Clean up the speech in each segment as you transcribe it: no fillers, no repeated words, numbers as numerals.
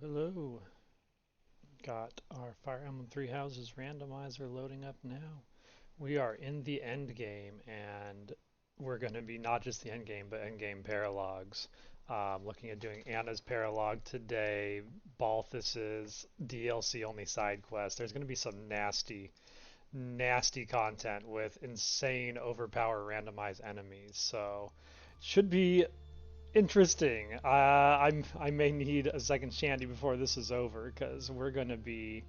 Hello. Got our Fire Emblem Three Houses randomizer loading up now. We are in the end game, and we're going to be not just the end game, but end game paralogs. Looking at doing Anna's paralog today, Balthus's DLC only side quest. There's going to be some nasty, nasty content with insane overpower randomized enemies. So, should be interesting. I may need a second shandy before this is over because we're going to be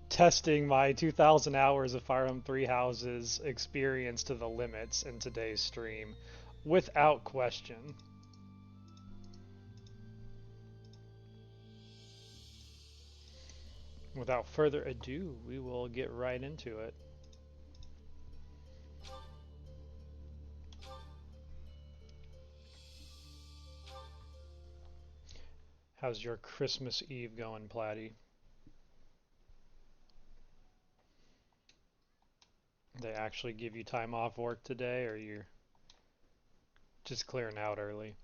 testing my 2,000 hours of Fire Emblem Three Houses experience to the limits in today's stream, without question. Without further ado, we will get right into it. How's your Christmas Eve going, Platty? They actually give you time off work today, or you're just clearing out early?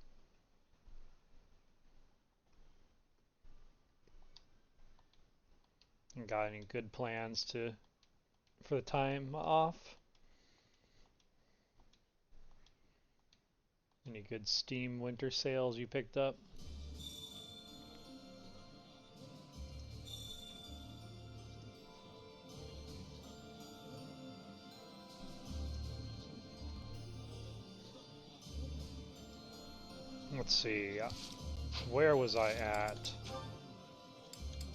And got any good plans for the time off? Any good Steam winter sales you picked up? Let's see, where was I at?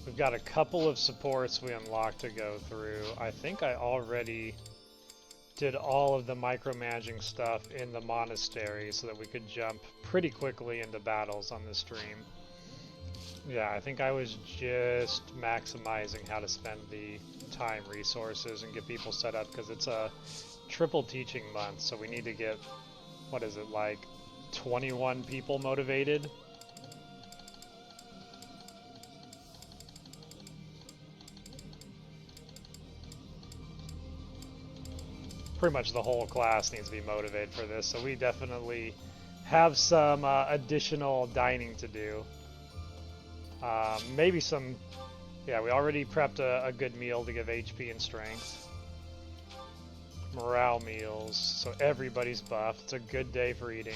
We've got a couple of supports we unlocked to go through. I think I already did all of the micromanaging stuff in the monastery so that we could jump pretty quickly into battles on this stream. Yeah, I think I was just maximizing how to spend the time, resources, and get people set up because it's a triple teaching month, so we need to get, what is it, like 21 people motivated? Pretty much the whole class needs to be motivated for this, so we definitely have some additional dining to do. Maybe some, yeah, we already prepped a good meal to give HP and strength. Morale meals, so everybody's buffed. It's a good day for eating.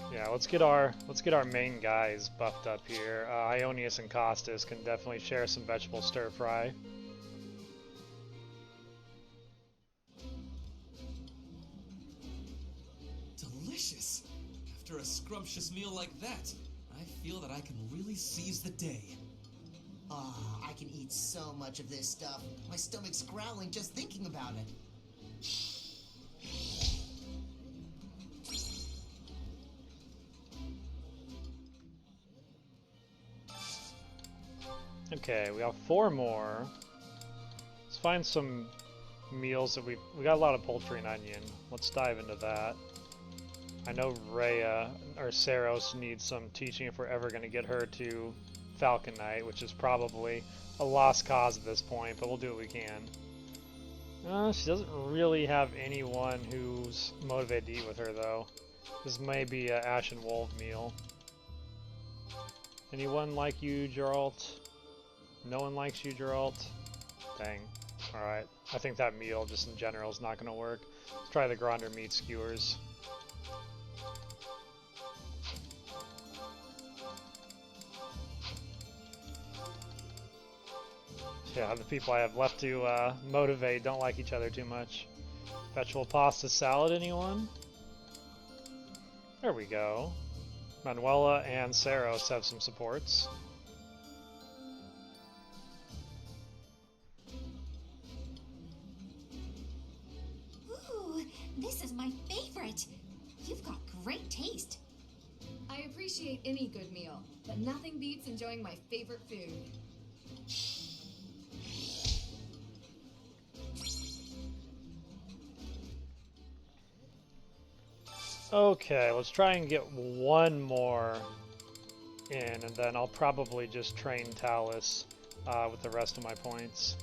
Yeah, let's get our main guys buffed up here. Ionius and Costas can definitely share some vegetable stir fry. Delicious! After a scrumptious meal like that, I feel that I can really seize the day. Ah, I can eat so much of this stuff. My stomach's growling just thinking about it. Okay, we got 4 more. Let's find some meals that we got a lot of poultry and onion. Let's dive into that. I know Rhea or Saros needs some teaching if we're ever going to get her to Falcon Knight, which is probably a lost cause at this point, but we'll do what we can. She doesn't really have anyone who's motivated to eat with her, though. This may be an Ashen Wolf meal. Anyone like you, Geralt? No one likes you, Geralt? Dang. Alright. I think that meal, just in general, is not going to work. Let's try the Gronder meat skewers. Yeah, the people I have left to motivate don't like each other too much. Vegetable pasta salad, anyone? There we go. Manuela and Saros have some supports. Ooh, this is my favorite. You've got great taste. I appreciate any good meal, but nothing beats enjoying my favorite food. Okay, let's try and get one more in, and then I'll probably just train Thales with the rest of my points.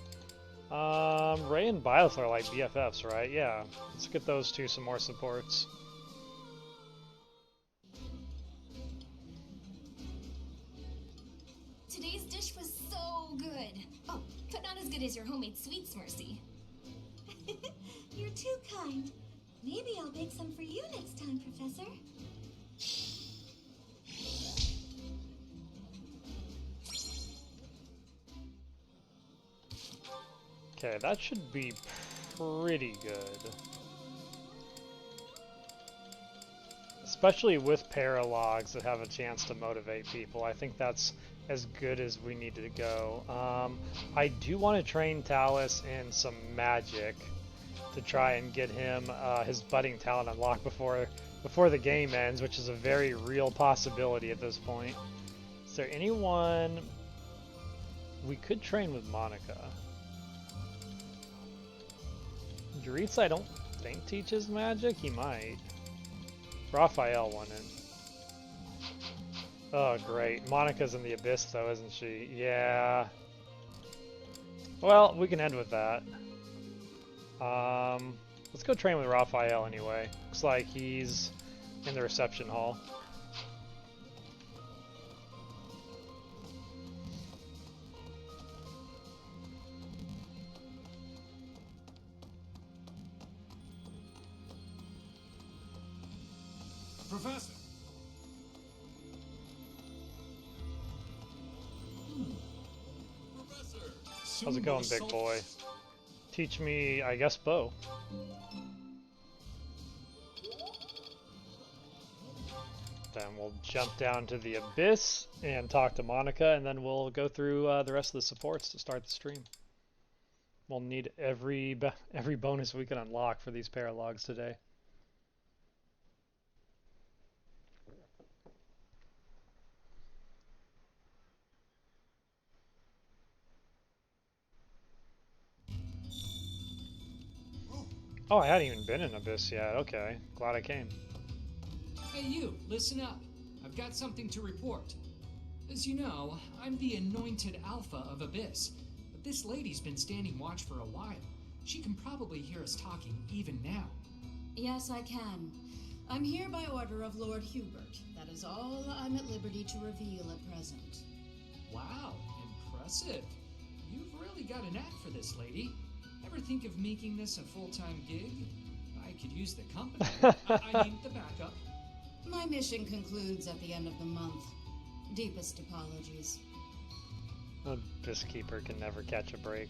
Ray and Byleth are like BFFs, right? Yeah, let's get those two some more supports. as your homemade sweets, Mercy. You're too kind. Maybe I'll bake some for you next time, Professor. Okay, that should be pretty good. Especially with paralogs that have a chance to motivate people. I think that's as good as we need to go. I do want to train Thales in some magic to try and get him his budding talent unlocked before the game ends, which is a very real possibility at this point. Is there anyone we could train with Monica? Doritz, I don't think teaches magic. He might. Raphael wanted. Oh, great. Monica's in the abyss, though, isn't she? Yeah. Well, we can end with that. Let's go train with Raphael anyway. Looks like he's in the reception hall. Professor! Professor! How's it going, big boy? Teach me, I guess, bow. Then we'll jump down to the abyss and talk to Monica, and then we'll go through the rest of the supports to start the stream. We'll need every bonus we can unlock for these paralogs today. Oh, I hadn't even been in Abyss yet. Okay, glad I came. Hey you, listen up. I've got something to report. As you know, I'm the anointed alpha of Abyss, but this lady's been standing watch for a while. She can probably hear us talking even now. Yes, I can. I'm here by order of Lord Hubert. That is all I'm at liberty to reveal at present. Wow, impressive. You've really got a knack for this, lady. Ever think of making this a full-time gig? I could use the company. I mean, the backup. My mission concludes at the end of the month. Deepest apologies. The Abyss Keeper can never catch a break.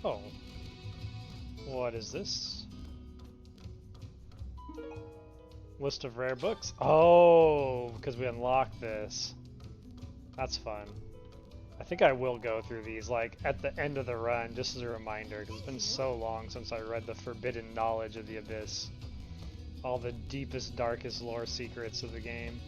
Oh. What is this? List of rare books. Oh, because we unlocked this. That's fun. I think I will go through these, like, at the end of the run, just as a reminder, because it's been so long since I read the forbidden knowledge of the Abyss. All the deepest, darkest lore secrets of the game.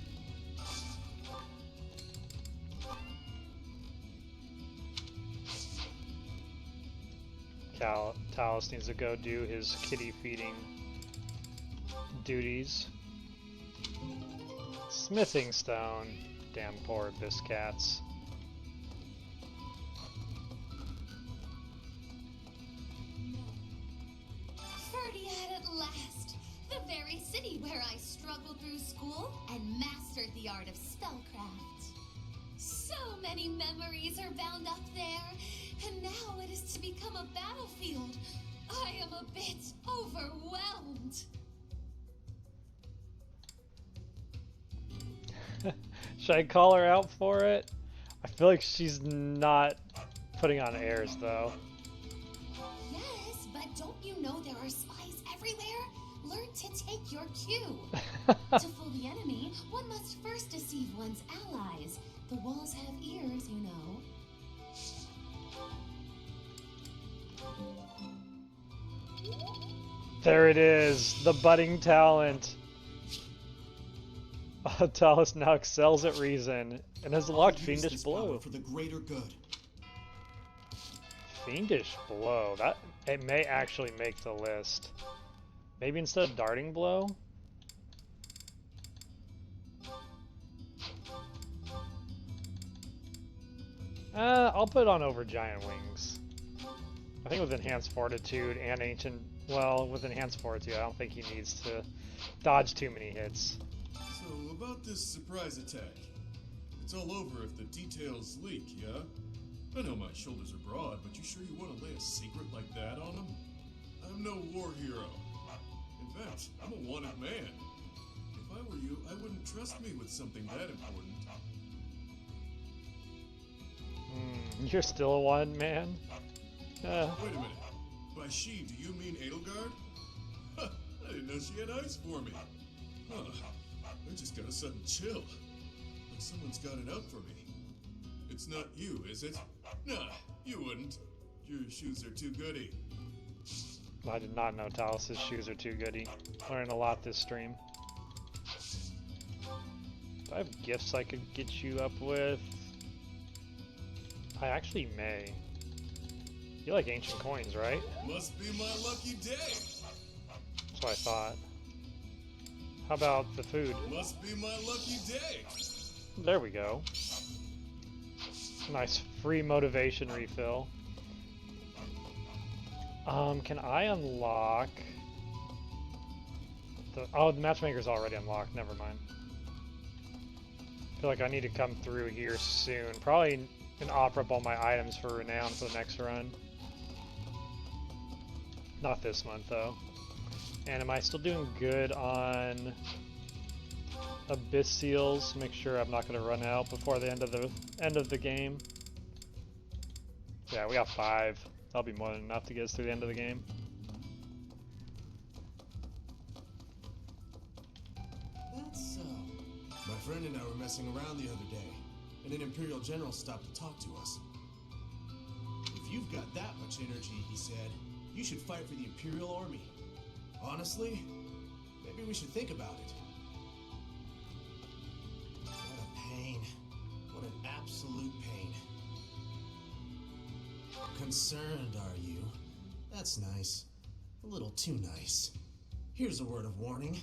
Thales needs to go do his kitty feeding duties. Smithing stone. Damn poor Abyss cats. At last, the very city where I struggled through school and mastered the art of spellcraft. So many memories are bound up there, and now it is to become a battlefield. I am a bit overwhelmed. Should I call her out for it? I feel like she's not putting on airs, though. Yes, but don't you know there are spies everywhere? Learn to take your cue. To fool the enemy, one must first deceive one's allies. The walls have ears, you know. There it is, the budding talent. Thales now excels at reason and has locked Fiendish Blow. For the greater good. Fiendish Blow, that it may actually make the list. Maybe instead of Darting Blow? I'll put it on over Giant Wings. I think with Enhanced Fortitude and Ancient, well, with Enhanced Fortitude, I don't think he needs to dodge too many hits. So, about this surprise attack. It's all over if the details leak, yeah? I know my shoulders are broad, but you sure you want to lay a secret like that on them? I'm no war hero. In fact, I'm a wanted man. If I were you, I wouldn't trust me with something that important. You're still a one man? Wait a minute. By she, do you mean Edelgard? Huh, I didn't know she had eyes for me. Huh. I just got a sudden chill. Like someone's got it out for me. It's not you, is it? Nah, you wouldn't. Your shoes are too goody. I did not know Thales' shoes are too goody. Learned a lot this stream. Do I have gifts I could get you up with? I actually may. You like ancient coins, right? Must be my lucky day. That's what I thought. How about the food? Must be my lucky day. There we go. Nice free motivation refill. Can I unlock the... Oh, the matchmaker's already unlocked. Never mind. I feel like I need to come through here soon. Probably and offer up all my items for renown for the next run. Not this month though. And am I still doing good on Abyss Seals? Make sure I'm not going to run out before the end of the game. Yeah, we got 5. That'll be more than enough to get us through the end of the game. That's so. My friend and I were messing around the other day, and an Imperial General stopped to talk to us. If you've got that much energy, he said, you should fight for the Imperial Army. Honestly, maybe we should think about it. What a pain. What an absolute pain. Concerned, are you? That's nice. A little too nice. Here's a word of warning.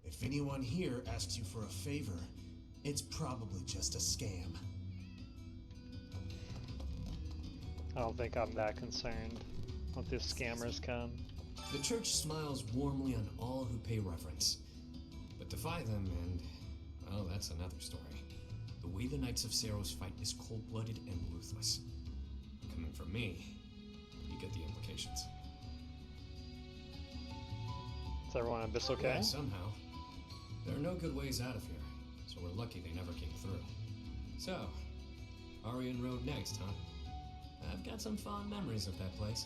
If anyone here asks you for a favor, it's probably just a scam. I don't think I'm that concerned. Let the scammers come. The church smiles warmly on all who pay reverence. But defy them and, well, that's another story. The way the Knights of Saros fight is cold-blooded and ruthless. Coming from me, you get the implications. Is everyone in Abyss okay? Yeah, somehow. There are no good ways out of here, so we're lucky they never came through. So, Arian Road next, huh? I've got some fond memories of that place.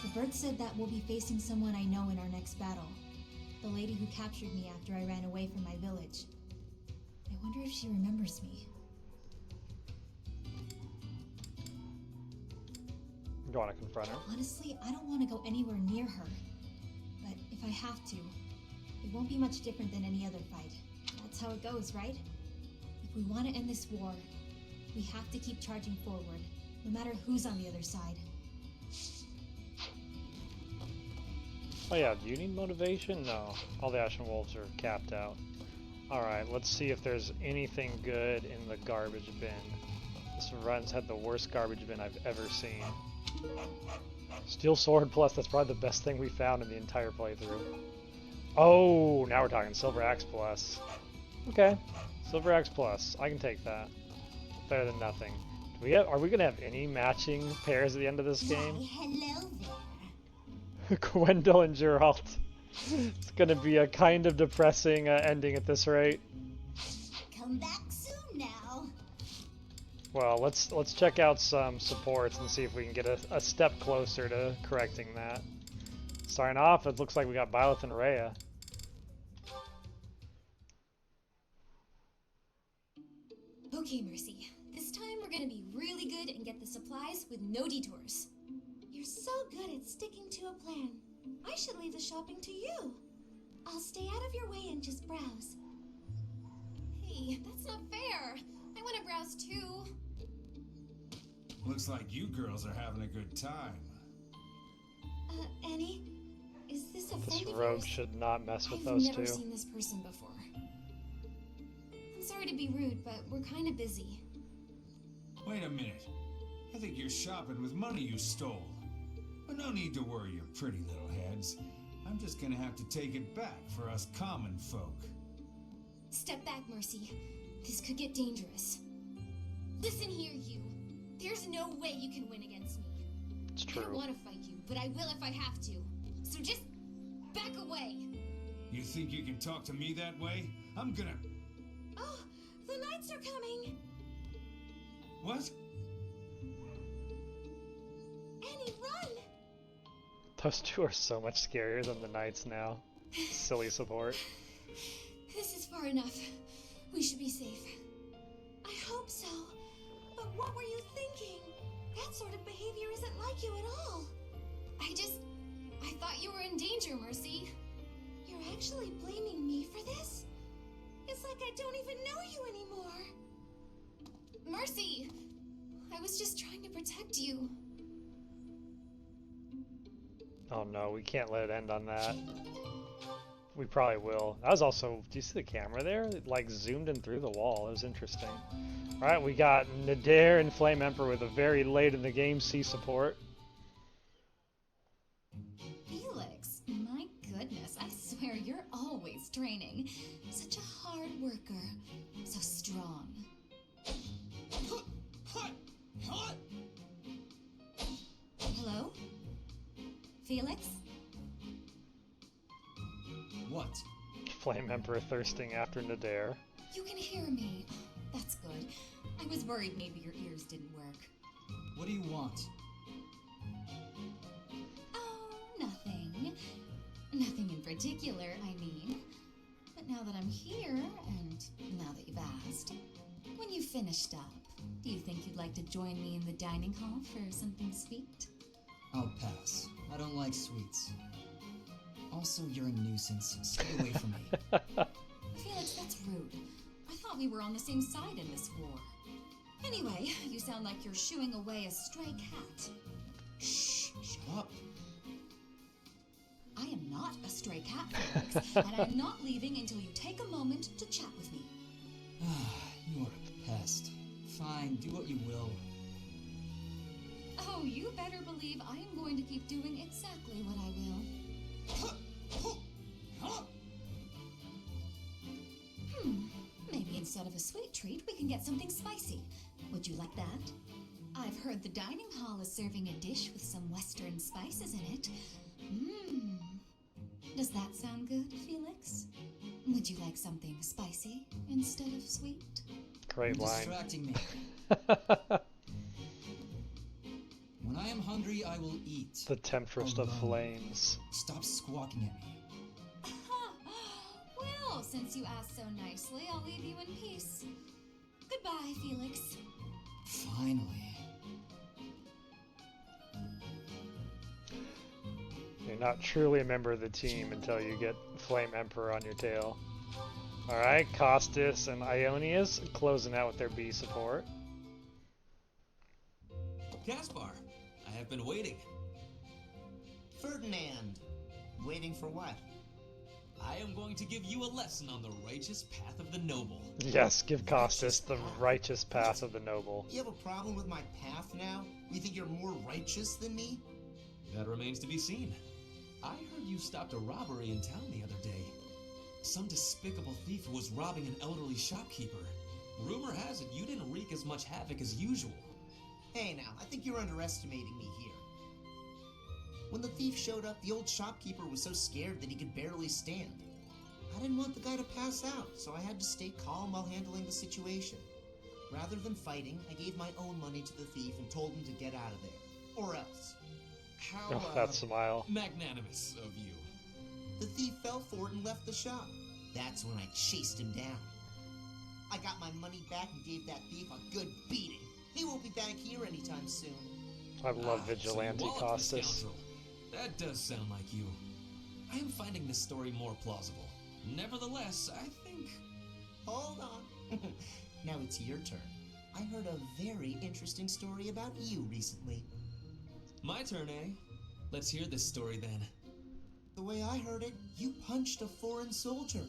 The bird said that we'll be facing someone I know in our next battle. The lady who captured me after I ran away from my village. I wonder if she remembers me. You want to confront her? Honestly, I don't want to go anywhere near her. But if I have to, it won't be much different than any other fight. That's how it goes, right? If we want to end this war, we have to keep charging forward, no matter who's on the other side. Oh yeah, do you need motivation? No. All the Ashen Wolves are capped out. Alright, let's see if there's anything good in the garbage bin. This run's had the worst garbage bin I've ever seen. Steel Sword Plus, that's probably the best thing we found in the entire playthrough. Oh, now we're talking Silver Axe Plus. Okay, Silver Axe Plus, I can take that. Better than nothing. Are we gonna have any matching pairs at the end of this game? Hello there. Gwendol and Geralt. It's gonna be a kind of depressing ending at this rate. Come back soon now. Well, let's check out some supports and see if we can get a step closer to correcting that. Starting off, it looks like we got Byleth and Rhea. Okay, Mercy. This time we're gonna be really good and get the supplies with no detours. You're so good at sticking to a plan. I should leave the shopping to you. I'll stay out of your way and just browse. Hey, that's not fair. I want to browse too. Looks like you girls are having a good time. Annie? Is this a This friend of rogue yours? should not mess with I've those never two. seen this person before. I'm sorry to be rude, but we're kind of busy. Wait a minute. I think you're shopping with money you stole. But no need to worry your pretty little heads. I'm just gonna have to take it back for us common folk. Step back, Mercy. This could get dangerous. Listen here, you. There's no way you can win against me. It's I don't true. want to fight you, but I will if I have to. So just back away. You think you can talk to me that way? I'm gonna... Oh, the knights are coming. What? Annie, run! Those two are so much scarier than the knights now. Silly support. This is far enough. We should be safe. I hope so. But what were you thinking? That sort of behavior isn't like you at all. I thought you were in danger, Mercy. You're actually blaming me for this? It's like I don't even know you anymore. Mercy! I was just trying to protect you. Oh no, we can't let it end on that. We probably will. That was also, do you see the camera there? It like zoomed in through the wall. It was interesting. Alright, we got Nadir and Flame Emperor with a very late in the game C support. Felix, my goodness, I swear you're always training. Such a hard worker. So strong. Hello? Felix? What? Flame Emperor thirsting after Nadir. You can hear me. That's good. I was worried maybe your ears didn't work. What do you want? Oh, nothing. Nothing in particular, I mean. But now that I'm here, and now that you've asked, when you've finished up, do you think you'd like to join me in the dining hall for something sweet? I'll pass. I don't like sweets. Also, you're a nuisance. Stay away from me. Felix, that's rude. I thought we were on the same side in this war. Anyway, you sound like you're shooing away a stray cat. Shh, shut up. I am not a stray cat, Felix, and I'm not leaving until you take a moment to chat with me. You are a pest. Fine, do what you will. Oh, you better believe I am going to keep doing exactly what I will. Maybe instead of a sweet treat, we can get something spicy. Would you like that? I've heard the dining hall is serving a dish with some western spices in it. Does that sound good, Felix? Would you like something spicy instead of sweet? Great You're line. distracting me. When I am hungry, I will eat. The temptress of Alone. flames. Stop squawking at me. Well, since you asked so nicely, I'll leave you in peace. Goodbye, Felix. Finally. You're not truly a member of the team until you get Flame Emperor on your tail. Alright, Costas and Ionius closing out with their B support. Caspar, I have been waiting. Ferdinand. Waiting for what? I am going to give you a lesson on the righteous path of the noble. Yes, give Costas the righteous path of the noble. You have a problem with my path now? You think you're more righteous than me? That remains to be seen. I heard you stopped a robbery in town the other day. Some despicable thief was robbing an elderly shopkeeper. Rumor has it you didn't wreak as much havoc as usual. Hey now, I think you're underestimating me here. When the thief showed up, the old shopkeeper was so scared that he could barely stand. I didn't want the guy to pass out, so I had to stay calm while handling the situation. Rather than fighting, I gave my own money to the thief and told him to get out of there. Or else. How, Oh, that smile. magnanimous of you. The thief fell for it and left the shop. That's when I chased him down. I got my money back and gave that thief a good beating. He won't be back here anytime soon. I love So Vigilante you walloped the Costas. scoundrel. That does sound like you. I am finding this story more plausible. Nevertheless, I think... Hold on. Now it's your turn. I heard a very interesting story about you recently. My turn, eh? Let's hear this story then. The way I heard it, you punched a foreign soldier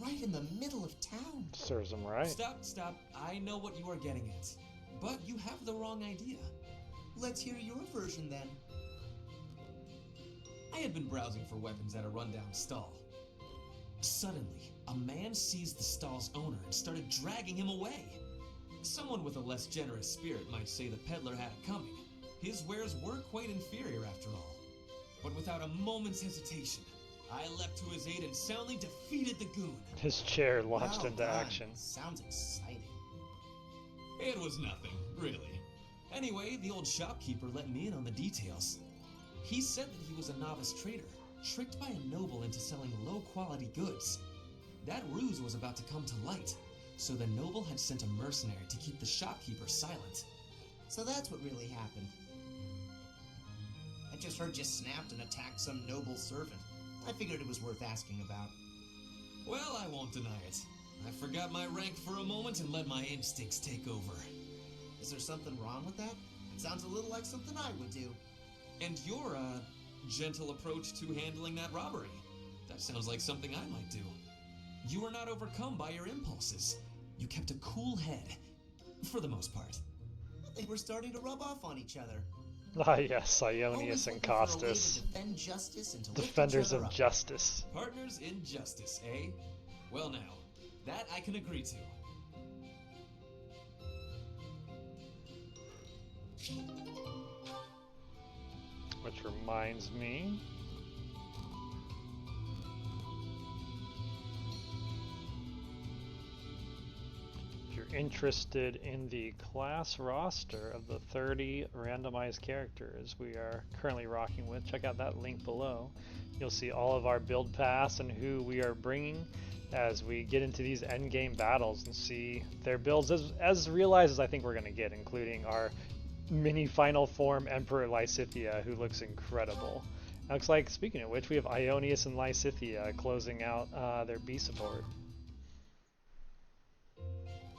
right in the middle of town. Serves him right. Stop. I know what you are getting at. But you have the wrong idea. Let's hear your version then. I had been browsing for weapons at a rundown stall. Suddenly, a man seized the stall's owner and started dragging him away. Someone with a less generous spirit might say the peddler had it coming. His wares were quite inferior after all. But without a moment's hesitation, I leapt to his aid and soundly defeated the goon. His chair launched Well into done. action. Sounds exciting. It was nothing, really. Anyway, the old shopkeeper let me in on the details. He said that he was a novice trader, tricked by a noble into selling low-quality goods. That ruse was about to come to light, so the noble had sent a mercenary to keep the shopkeeper silent. So that's what really happened. I just heard you snapped and attacked some noble servant. I figured it was worth asking about. Well, I won't deny it. I forgot my rank for a moment and let my instincts take over. Is there something wrong with that? It sounds a little like something I would do. And your, gentle approach to handling that robbery. That sounds like something I might do. You were not overcome by your impulses. You kept a cool head. For the most part. I think we're starting to rub off on each other. Ah yes, Always Ionius and looking for a way to Costus. defend justice and to lift Defenders each other of up. justice. Partners in justice, eh? Well now, that I can agree to. Which reminds me, if you're interested in the class roster of the 30 randomized characters we are currently rocking with, check out that link below. You'll see all of our build paths and who we are bringing as we get into these endgame battles and see their builds as realized as I think we're going to get, including our mini final form Emperor Lysithea, who looks incredible. Looks like, speaking of which, we have Ionius and Lysithea closing out their B support.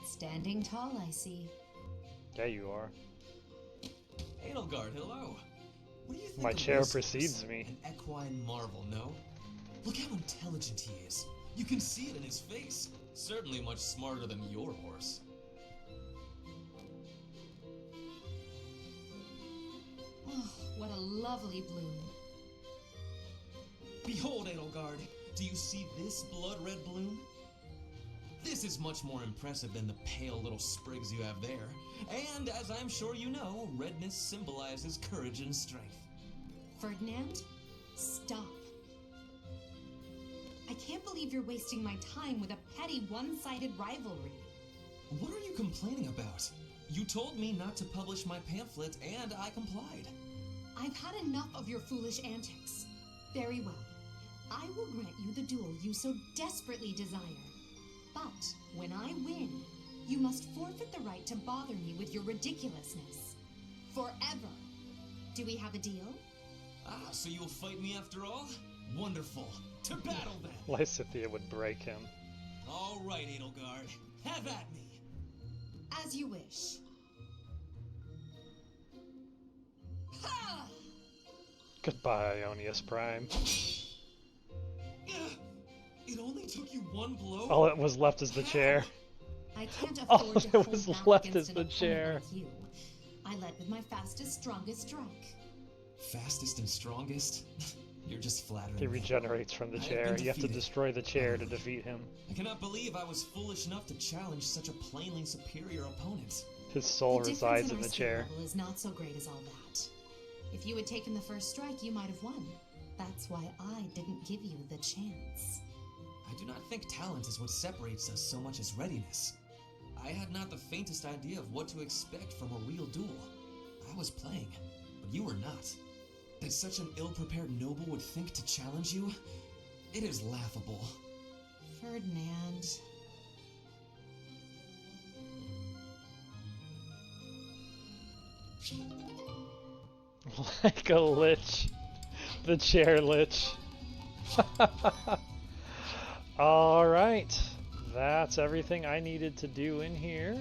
Standing tall, I see. There you are. Edelgard, hello. What do you think My of chair Racehorse? precedes me. An equine marvel, no? Look how intelligent he is. You can see it in his face. Certainly much smarter than your horse. Oh, what a lovely bloom. Behold, Edelgard. Do you see this blood-red bloom? This is much more impressive than the pale little sprigs you have there. And, as I'm sure you know, redness symbolizes courage and strength. Ferdinand, stop. I can't believe you're wasting my time with a petty one-sided rivalry. What are you complaining about? You told me not to publish my pamphlet, and I complied. I've had enough of your foolish antics. Very well. I will grant you the duel you so desperately desire. But when I win, you must forfeit the right to bother me with your ridiculousness. Forever. Do we have a deal? Ah, so you'll fight me after all? Wonderful. To battle then! Lysithea would break him. All right, Edelgard. Have at me! As you wish. Ha! Goodbye, Ionius Prime. It only took you one blow? All that was left is the chair. I can't All afford to that hold was back left against is an the chair. opponent like you. I led with my fastest, strongest strike. Fastest and strongest? You're just flattering He me. regenerates from the I have chair. been You have to defeated. destroy the chair to defeat him. I cannot believe I was foolish enough to challenge such a plainly superior opponent. His soul The difference resides in in our the skill chair. level is not so great as all that. If you had taken the first strike, you might have won. That's why I didn't give you the chance. I do not think talent is what separates us so much as readiness. I had not the faintest idea of what to expect from a real duel. I was playing, but you were not. That such an ill-prepared noble would think to challenge you? It is laughable. Ferdinand. Like a lich. The chair lich. Alright. That's everything I needed to do in here.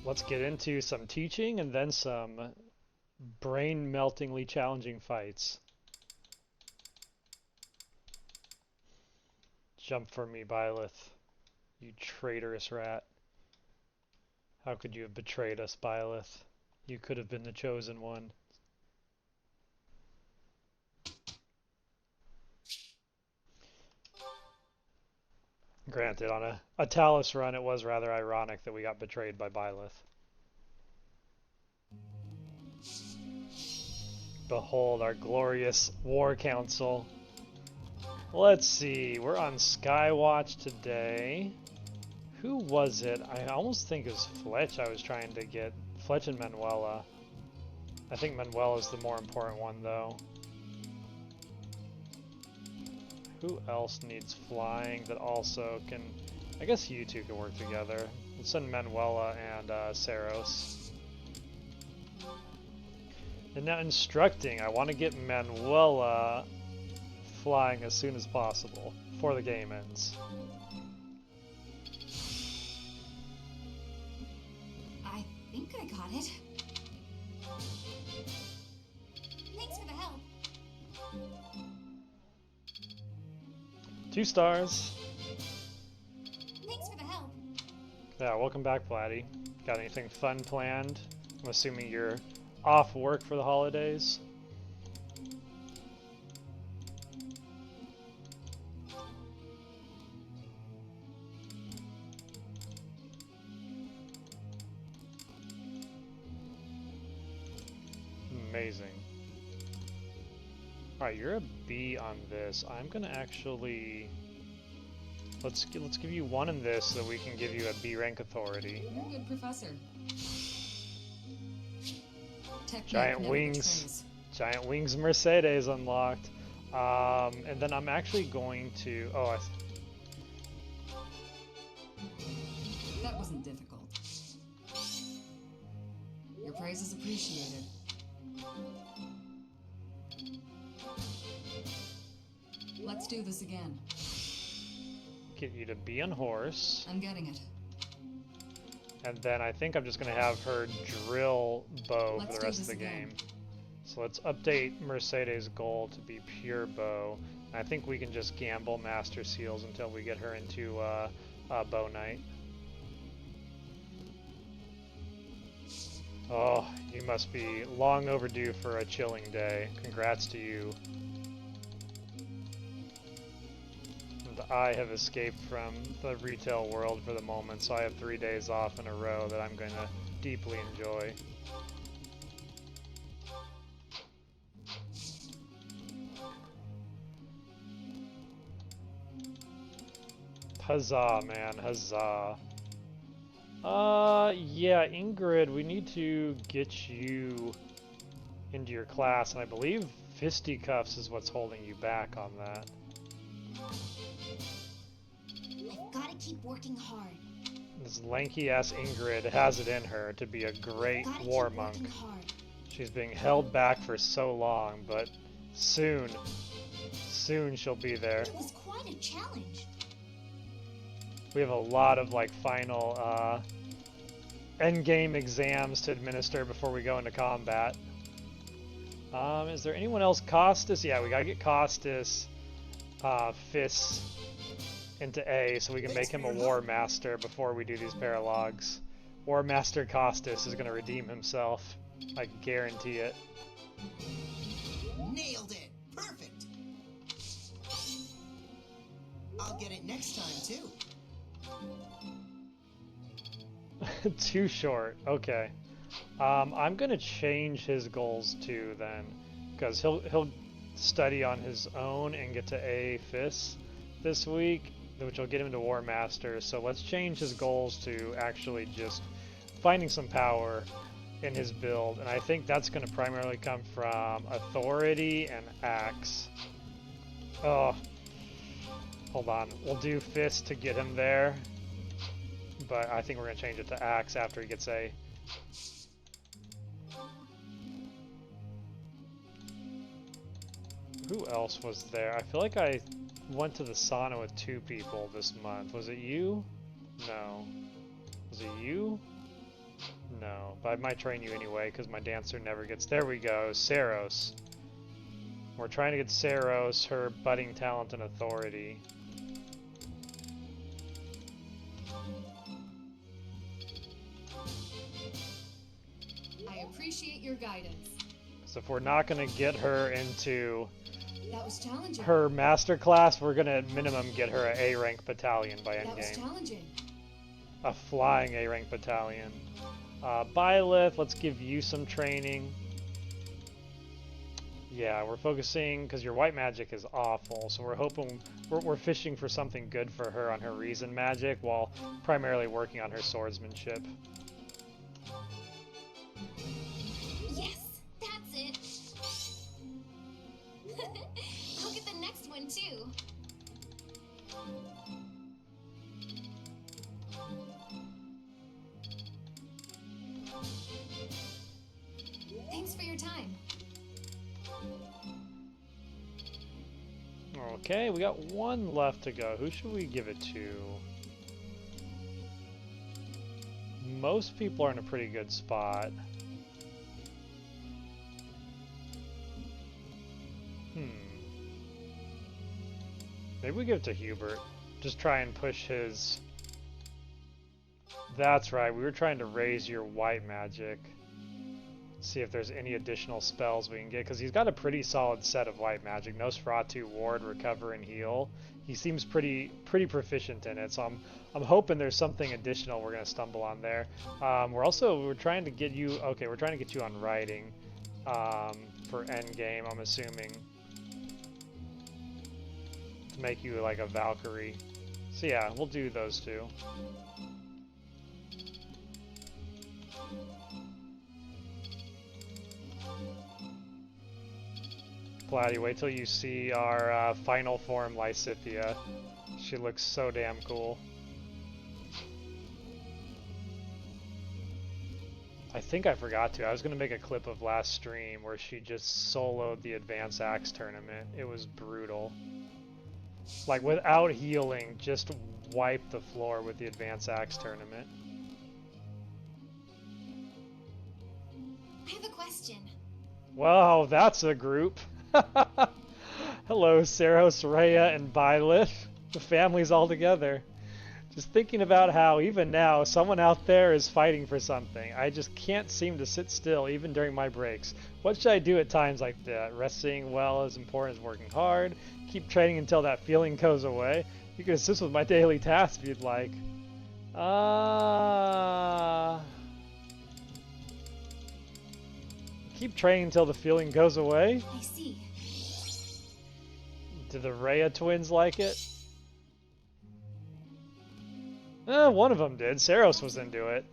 Let's get into some teaching and then some brain-meltingly challenging fights. Jump for me, Byleth. You traitorous rat. How could you have betrayed us, Byleth? You could have been the chosen one. Granted, on a Thales run, it was rather ironic that we got betrayed by Byleth. Behold our glorious war council. Let's see, we're on Skywatch today. Who was it? I almost think it was Fletch I was trying to get. Fletch and Manuela. I think Manuela's the more important one though. Who else needs flying that also can... I guess you two can work together. Let's send Manuela and Saros. And now instructing, I want to get Manuela flying as soon as possible before the game ends. I think I got it. Thanks for the help. 2 stars. Thanks for the help. Yeah, welcome back, Vladdy. Got anything fun planned? I'm assuming you're off work for the holidays. Amazing. Alright, you're a B on this. I'm gonna actually... Let's give you 1 in this so we can give you a B rank authority. You're a good professor. Giant wings. Giant wings Mercedes unlocked. And then I'm actually going to... Oh, That wasn't difficult. Your praise is appreciated. Let's do this again. Get you to be on horse. I'm getting it. And then I think I'm just going to have her drill bow Let's for the do rest of this the again. game. So let's update Mercedes' goal to be pure bow. And I think we can just gamble Master Seals until we get her into Bow Knight. Oh, you must be long overdue for a chilling day. Congrats to you. And I have escaped from the retail world for the moment, so I have 3 days off in a row that I'm going to deeply enjoy. Huzzah, man, huzzah. Yeah, Ingrid, we need to get you into your class, and I believe fisticuffs is what's holding you back on that. I've got to keep working hard. This lanky-ass Ingrid has it in her to be a great Gotta war keep monk. working hard. She's being held back for so long, but soon she'll be there. It was quite a challenge. We have a lot of like final endgame exams to administer before we go into combat. Is there anyone else? Costas? Yeah, we gotta get Costas Fis into A so we can make him a War Master before we do these paralogs. War Master Costas is gonna redeem himself. I guarantee it. Nailed it! Perfect! I'll get it next time, too. Too short. Okay. I'm gonna change his goals too then, because he'll study on his own and get to A FIS this week, which will get him to War Master. So let's change his goals to actually just finding some power in his build, and I think that's going to primarily come from Authority and Axe. Oh, hold on. We'll do Fist to get him there, but I think we're going to change it to Axe after he gets A. Who else was there? I feel like I went to the sauna with 2 people this month. Was it you? No. Was it you? No, but I might train you anyway because my dancer never gets... There we go, Saros. We're trying to get Saros her budding talent and authority. I appreciate your guidance. So if we're not going to get her into That was challenging. her master class, we're gonna at minimum get her an A rank battalion by That was endgame. challenging. A flying A rank battalion. Byleth, let's give you some training. Yeah, we're focusing because your white magic is awful, so we're hoping we're fishing for something good for her on her reason magic while primarily working on her swordsmanship. Yes, that's it. I'll get the next one too. Thanks for your time. Okay, we got one left to go. Who should we give it to? Most people are in a pretty good spot. Maybe we give it to Hubert. Just try and push his... That's right, we were trying to raise your white magic. See if there's any additional spells we can get, because he's got a pretty solid set of white magic. Nosferatu, Ward, Recover, and Heal. He seems pretty proficient in it, so I'm hoping there's something additional we're gonna stumble on there. We're trying to get you on writing for Endgame, I'm assuming, to make you like a Valkyrie. So yeah, we'll do those two. Platty, wait till you see our final form Lysithea. She looks so damn cool. I think I forgot to. I was going to make a clip of last stream where she just soloed the Advanced Axe tournament. It was brutal. Like, without healing, just wiped the floor with the Advanced Axe tournament. I have a question. Wow, that's a group. Hello, Saros, Rhea, and Byleth. The family's all together. Just thinking about how, even now, someone out there is fighting for something. I just can't seem to sit still, even during my breaks. What should I do at times like that? Resting well is important as working hard. Keep training until that feeling goes away. You can assist with my daily tasks if you'd like. Keep training until the feeling goes away? I see. Do the Rhea twins like it? One of them did. Saros was into it.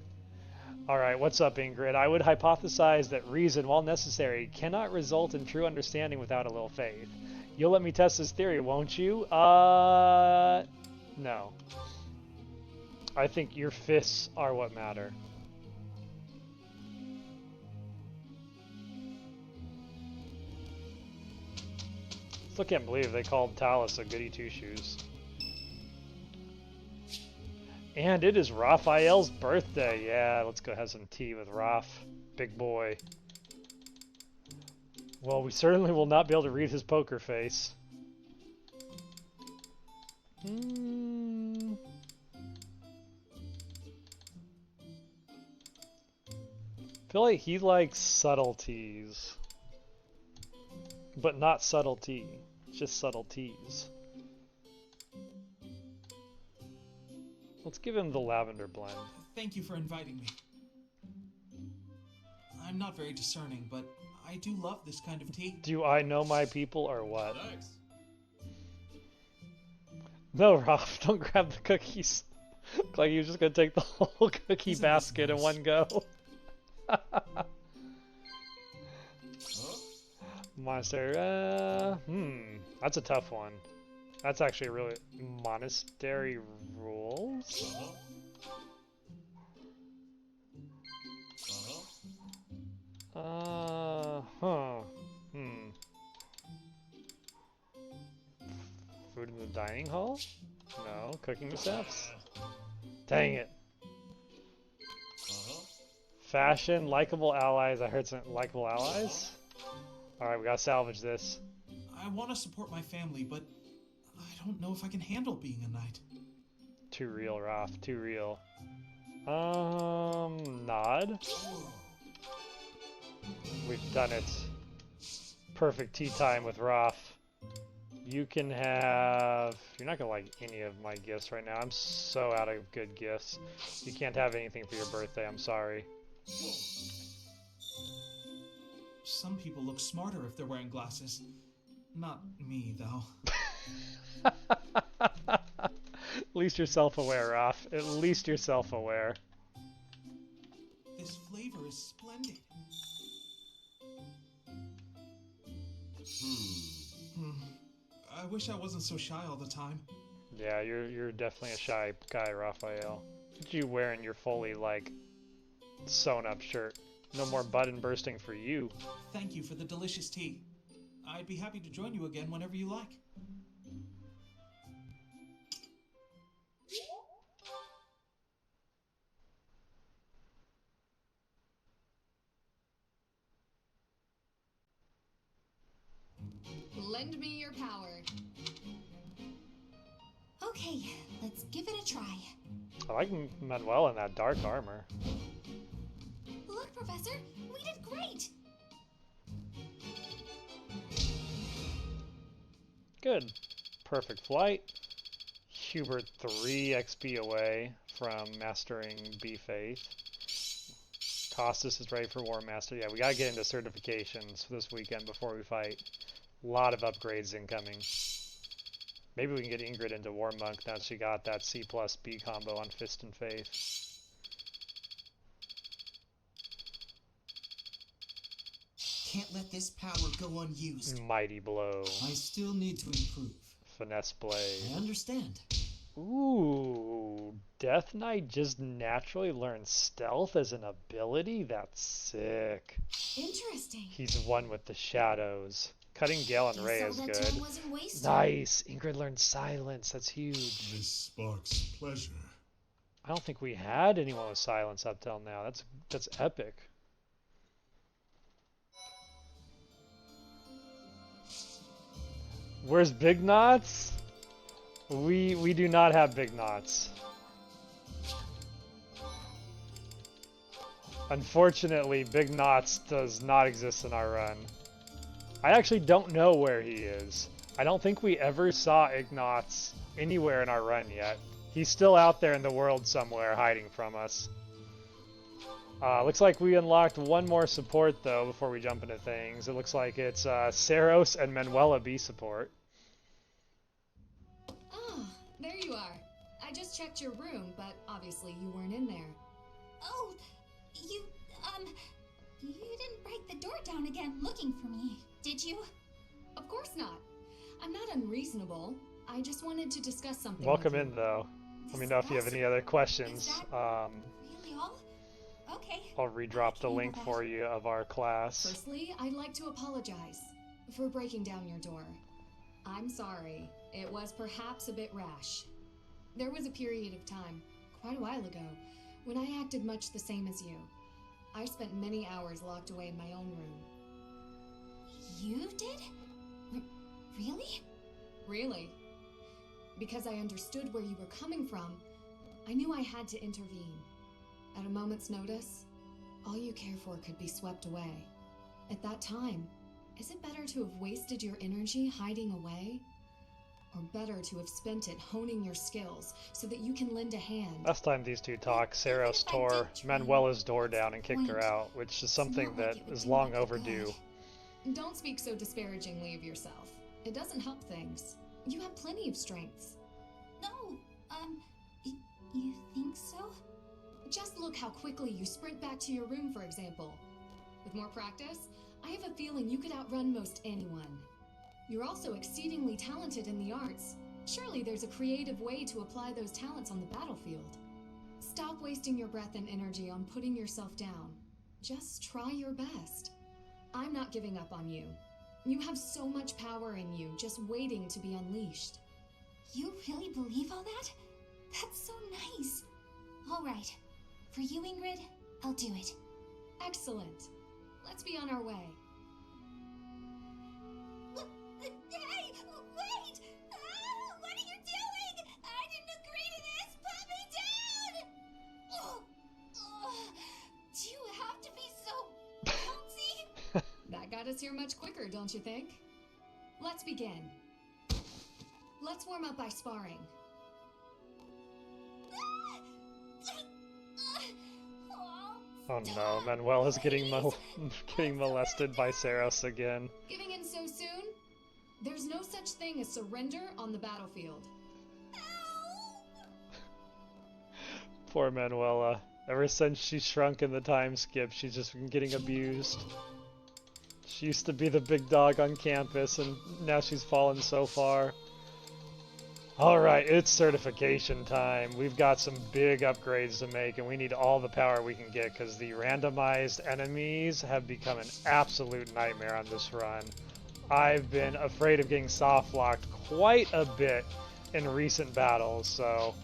Alright, what's up, Ingrid? I would hypothesize that reason, while necessary, cannot result in true understanding without a little faith. You'll let me test this theory, won't you? No. I think your fists are what matter. Still can't believe they called Thales a goody two-shoes. And it is Raphael's birthday. Yeah, let's go have some tea with Raph. Big boy. Well, we certainly will not be able to read his poker face. Feel like he likes subtleties. But not subtlety. Just subtleties. Let's give him the lavender blend. Thank you for inviting me. I'm not very discerning, but I do love this kind of tea. Do I know my people or what? Thanks. No, Rob, don't grab the cookies. Look like you're just gonna take the whole cookie Isn't this basket in nice? one go. Huh? Monastery, that's a tough one. That's actually really... Monastery rules? Food in the dining hall? No. Cooking steps? Dang it. Fashion, likable allies. I heard some likable allies? Alright, we gotta salvage this. I want to support my family, but I don't know if I can handle being a knight. Too real, Raph. Too real. Nod? We've done it. Perfect tea time with Raph. You can have... You're not gonna like any of my gifts right now. I'm so out of good gifts. You can't have anything for your birthday, I'm sorry. Some people look smarter if they're wearing glasses. Not me, though. At least you're self-aware, Raph. At least you're self-aware. This flavor is splendid. I wish I wasn't so shy all the time. Yeah, you're definitely a shy guy, Raphael. What you wearing your fully, like, sewn-up shirt? No more button bursting for you. Thank you for the delicious tea. I'd be happy to join you again whenever you like. Lend me your power. Okay, let's give it a try. I like Manuel in that dark armor. Look, Professor, we did great! Good. Perfect flight. Hubert 3 XP away from mastering B-Faith. Costas is ready for War Master. Yeah, we gotta get into certifications this weekend before we fight. A lot of upgrades incoming. Maybe we can get Ingrid into War Monk now that she got that C plus B combo on Fist and Faith. Can't let this power go unused. Mighty Blow. I still need to improve. Finesse Blade. I understand. Ooh, Death Knight just naturally learns Stealth as an ability? That's sick. Interesting. He's one with the shadows. Cutting Gale and Ray is that good. time wasn't wasted. Nice! Ingrid learned Silence. That's huge. This sparks pleasure. I don't think we had anyone with Silence up till now. That's epic. Where's Big Knots? We do not have Big Knots. Unfortunately, Big Knots does not exist in our run. I actually don't know where he is. I don't think we ever saw Ignots anywhere in our run yet. He's still out there in the world somewhere hiding from us. Looks like we unlocked one more support though before we jump into things. It looks like it's Saros and Manuela B support. Ah, there you are. I just checked your room, but obviously you weren't in there. Oh, you didn't break the door down again looking for me, did you? Of course not. I'm not unreasonable. I just wanted to discuss something. Welcome with you. in though. Let me know if you have any other questions. Really all? Okay. I'll redrop the link for you of our class. Firstly, I'd like to apologize for breaking down your door. I'm sorry. It was perhaps a bit rash. There was a period of time, quite a while ago, when I acted much the same as you. I spent many hours locked away in my own room. You did? Really? Really? Because I understood where you were coming from, I knew I had to intervene. At a moment's notice, all you care for could be swept away. At that time, is it better to have wasted your energy hiding away? Or better to have spent it honing your skills so that you can lend a hand? Last time these two talked, Saros tore Manuela's door down and kicked her out, which is something that is long overdue. Don't speak so disparagingly of yourself. It doesn't help things. You have plenty of strengths. No, you think so? Just look how quickly you sprint back to your room, for example. With more practice, I have a feeling you could outrun most anyone. You're also exceedingly talented in the arts. Surely there's a creative way to apply those talents on the battlefield. Stop wasting your breath and energy on putting yourself down. Just try your best. I'm not giving up on you. You have so much power in you, just waiting to be unleashed. You really believe all that? That's so nice. All right. For you, Ingrid, I'll do it. Excellent. Let's be on our way. Hey, wait! What are you doing? I didn't agree to this! Put me down! Do you have to be so bouncy? That got us here much quicker, don't you think? Let's begin. Let's warm up by sparring. Oh no, Manuel is getting getting molested by Saros again. Giving in so soon? There's no such thing as surrender on the battlefield. Poor Manuela. Ever since she shrunk in the time skip, she's just been getting abused. She used to be the big dog on campus, and now she's fallen so far. Alright, it's certification time. We've got some big upgrades to make, and we need all the power we can get, because the randomized enemies have become an absolute nightmare on this run. I've been afraid of getting soft-locked quite a bit in recent battles, so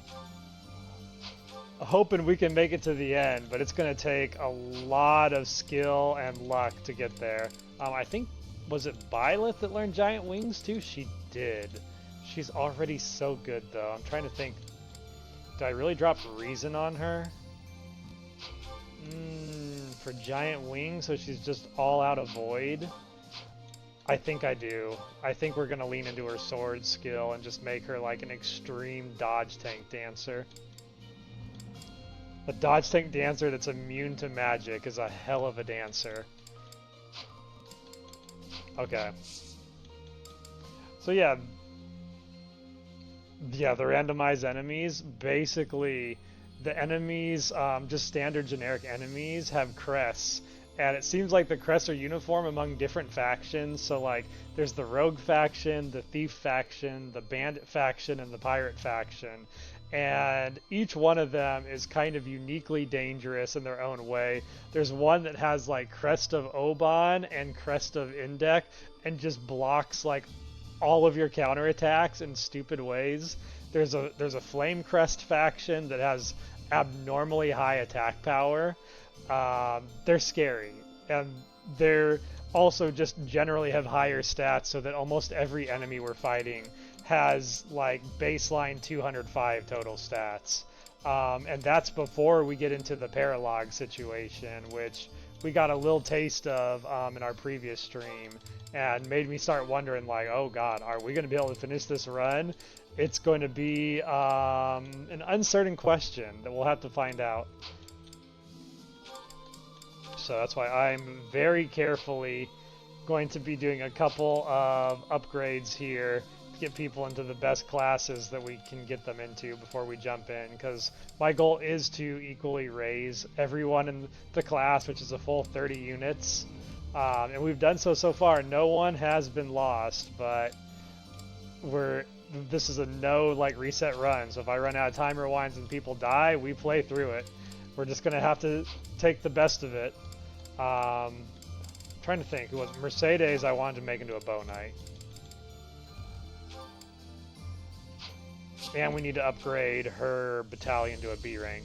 hoping we can make it to the end, but it's going to take a lot of skill and luck to get there. I think, was it Byleth that learned Giant Wings too? She did. She's already so good though. I'm trying to think, did I really drop Reason on her? For Giant Wings, so she's just all out of Void? I think I do. I think we're going to lean into her sword skill and just make her like an extreme dodge tank dancer. A dodge tank dancer that's immune to magic is a hell of a dancer. Okay. So yeah, the randomized enemies, basically the enemies, just standard generic enemies, have crests. And it seems like the crests are uniform among different factions, so like there's the rogue faction, the thief faction, the bandit faction, and the pirate faction. And each one of them is kind of uniquely dangerous in their own way. There's one that has like Crest of Oban and Crest of Indek and just blocks like all of your counterattacks in stupid ways. There's a Flame Crest faction that has abnormally high attack power. They're scary, and they're also just generally have higher stats, so that almost every enemy we're fighting has like baseline 205 total stats. And that's before we get into the paralog situation, which we got a little taste of in our previous stream, and made me start wondering like, oh god, are we going to be able to finish this run? It's going to be an uncertain question that we'll have to find out. So that's why I'm very carefully going to be doing a couple of upgrades here to get people into the best classes that we can get them into before we jump in, because my goal is to equally raise everyone in the class, which is a full 30 units. And we've done so far. No one has been lost, but this is a no like reset run, so if I run out of time rewinds and people die, we play through it. We're just gonna have to take the best of it. Trying to think, who was it? Mercedes I wanted to make into a bow knight. And we need to upgrade her battalion to a B rank.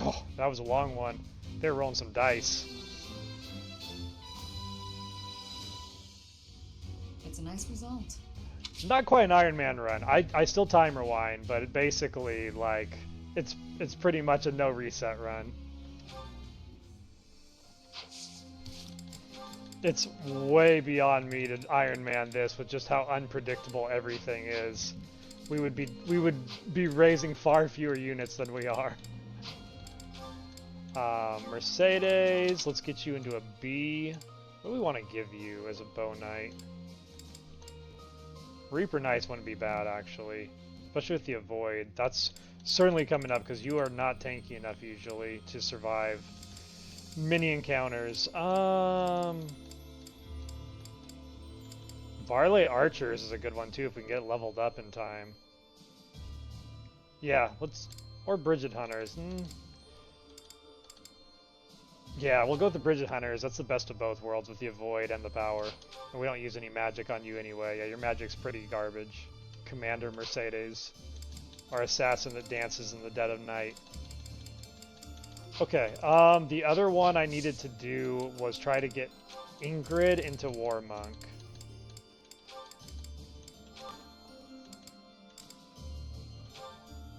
Oh, that was a long one. They're rolling some dice. It's a nice result. Not quite an Iron Man run. I still time rewind, but it basically like it's pretty much a no reset run. It's way beyond me to Iron Man this with just how unpredictable everything is. We would be raising far fewer units than we are. Mercedes, let's get you into a B. What do we want to give you as a bow knight? Reaper Knights wouldn't be bad, actually. Especially with the Avoid. That's certainly coming up, because you are not tanky enough, usually, to survive mini encounters. Varley Archers is a good one, too, if we can get it leveled up in time. Yeah, or Bridget Hunters. Yeah, we'll go with the Bridget Hunters. That's the best of both worlds with the Avoid and the power. And we don't use any magic on you anyway. Yeah, your magic's pretty garbage. Commander Mercedes. Our assassin that dances in the dead of night. Okay, the other one I needed to do was try to get Ingrid into War Monk.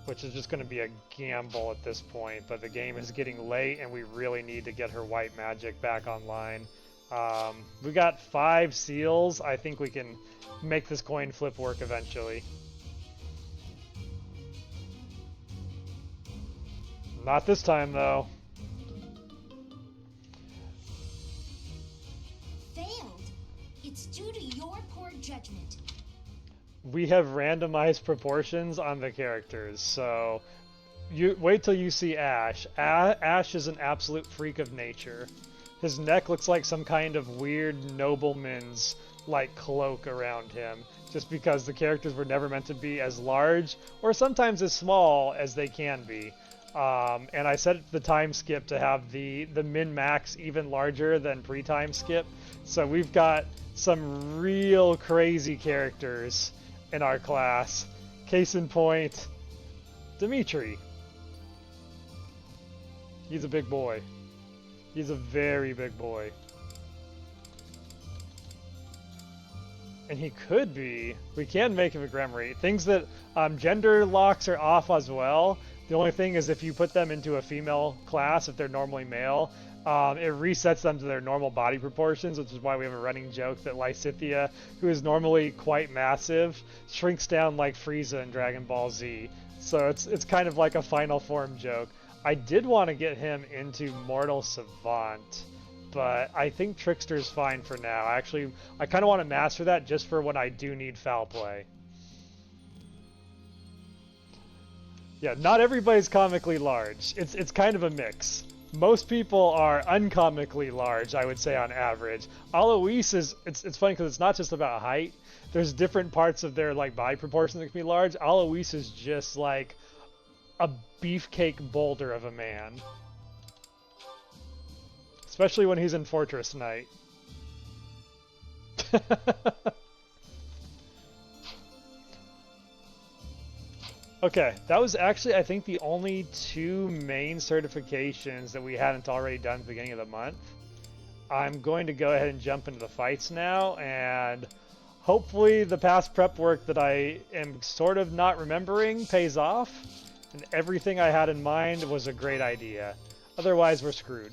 Which is just going to be a gamble at this point, but the game is getting late and we really need to get her white magic back online We got 5 seals. I think we can make this coin flip work eventually. Not this time, though. Failed. It's due to your poor judgment. We have randomized proportions on the characters, so you wait till you see Ash. Ash is an absolute freak of nature. His neck looks like some kind of weird nobleman's like cloak around him, just because the characters were never meant to be as large or sometimes as small as they can be. And I set the time skip to have the min-max even larger than pre-time skip. So we've got some real crazy characters in our class. Case in point, Dimitri. He's a big boy. He's a very big boy. And he could be, we can make him a Gremry. Things that gender locks are off as well. The only thing is if you put them into a female class, if they're normally male, it resets them to their normal body proportions, which is why we have a running joke that Lysithea, who is normally quite massive, shrinks down like Frieza in Dragon Ball Z. So it's kind of like a final form joke. I did want to get him into Mortal Savant, but I think Trickster's fine for now. I kind of want to master that just for when I do need foul play. Yeah, not everybody's comically large. It's kind of a mix. Most people are uncomically large, I would say, on average. Alois is, it's funny because it's not just about height. There's different parts of their like body proportions that can be large. Alois is just like a beefcake boulder of a man. Especially when he's in Fortress Knight. Okay, that was actually, I think, the only 2 main certifications that we hadn't already done at the beginning of the month. I'm going to go ahead and jump into the fights now, and hopefully the past prep work that I am sort of not remembering pays off, and everything I had in mind was a great idea. Otherwise, we're screwed.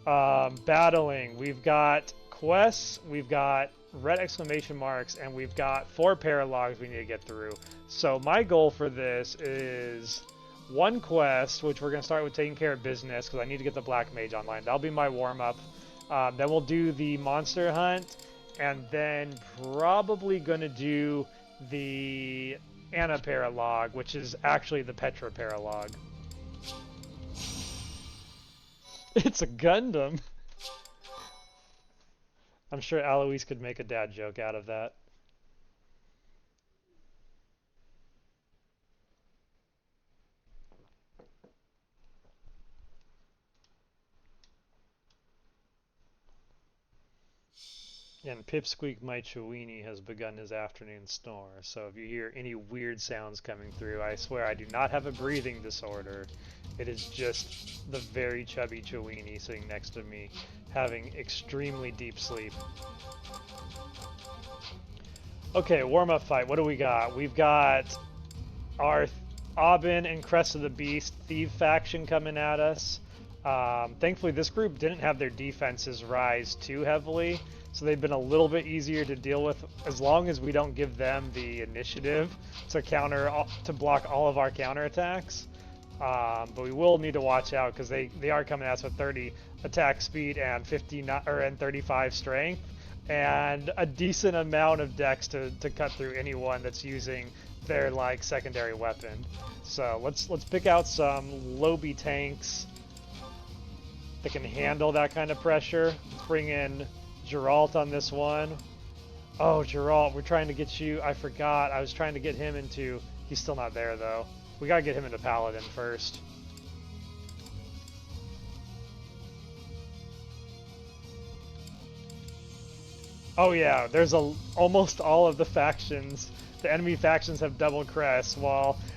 Battling, we've got quests, we've got red exclamation marks, and we've got 4 paralogs we need to get through. So my goal for this is 1 quest, which we're going to start with taking care of business, because I need to get the Black Mage online. That'll be my warm-up. Then we'll do the monster hunt, and then probably going to do the Anna paralog, which is actually the Petra paralog. It's a Gundam! I'm sure Alois could make a dad joke out of that. And Pipsqueak my Chewini has begun his afternoon snore, so if you hear any weird sounds coming through, I swear I do not have a breathing disorder. It is just the very chubby Chewini sitting next to me, having extremely deep sleep. Okay, warm-up fight. What do we got? We've got our Aubin and Crest of the Beast Thief faction coming at us. Thankfully, this group didn't have their defenses rise too heavily, so they've been a little bit easier to deal with as long as we don't give them the initiative to block all of our counterattacks. But we will need to watch out because they are coming at us with 30 attack speed and 35 strength, and a decent amount of dex to cut through anyone that's using their like secondary weapon. So let's pick out some Lobi tanks that can handle that kind of pressure. Let's bring in Geralt on this one. Oh, Geralt, we're trying to get you. I forgot. I was trying to get him into. He's still not there though. We gotta get him into Paladin first. Oh yeah, there's almost all of the factions. The enemy factions have double crests,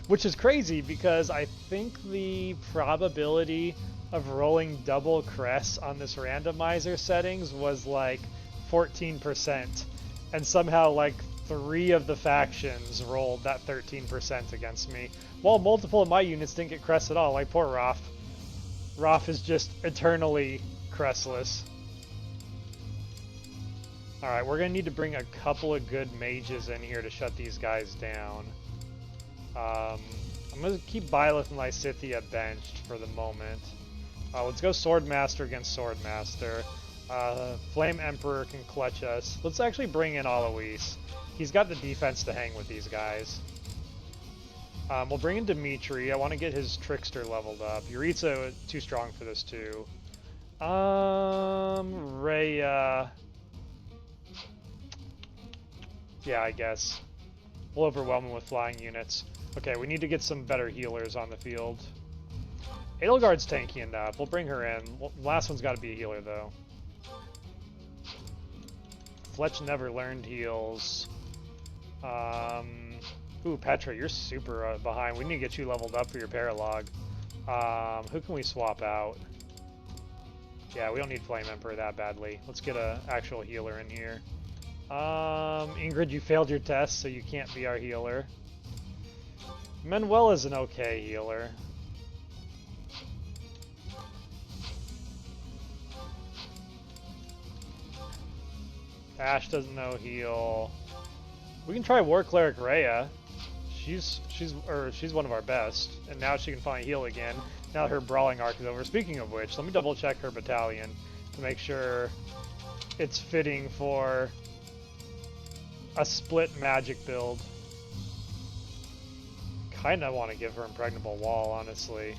which is crazy because I think the probability of rolling double crests on this randomizer settings was like 14%, and somehow like 3 of the factions rolled that 13% against me, while multiple of my units didn't get crests at all, like poor Roth. Roth is just eternally crestless. Alright, we're going to need to bring a couple of good mages in here to shut these guys down. I'm going to keep Byleth and Lysithea benched for the moment. Let's go Swordmaster against Swordmaster. Flame Emperor can clutch us. Let's actually bring in Alois. He's got the defense to hang with these guys. We'll bring in Dimitri. I want to get his Trickster leveled up. Yuritsa too strong for this too. Rhea. Yeah, I guess. We'll overwhelm him with flying units. Okay, we need to get some better healers on the field. Edelgard's tanky enough. We'll bring her in. Last one's got to be a healer, though. Fletch never learned heals. Ooh, Petra, you're super behind. We need to get you leveled up for your Paralog. Who can we swap out? Yeah, we don't need Flame Emperor that badly. Let's get an actual healer in here. Ingrid, you failed your test, so you can't be our healer. Manuel is an okay healer. Ash doesn't know heal. We can try War Cleric Rhea. She's one of our best, and now she can finally heal again. Now her brawling arc is over. Speaking of which, let me double check her battalion to make sure it's fitting for a split magic build. Kinda want to give her Impregnable Wall, honestly.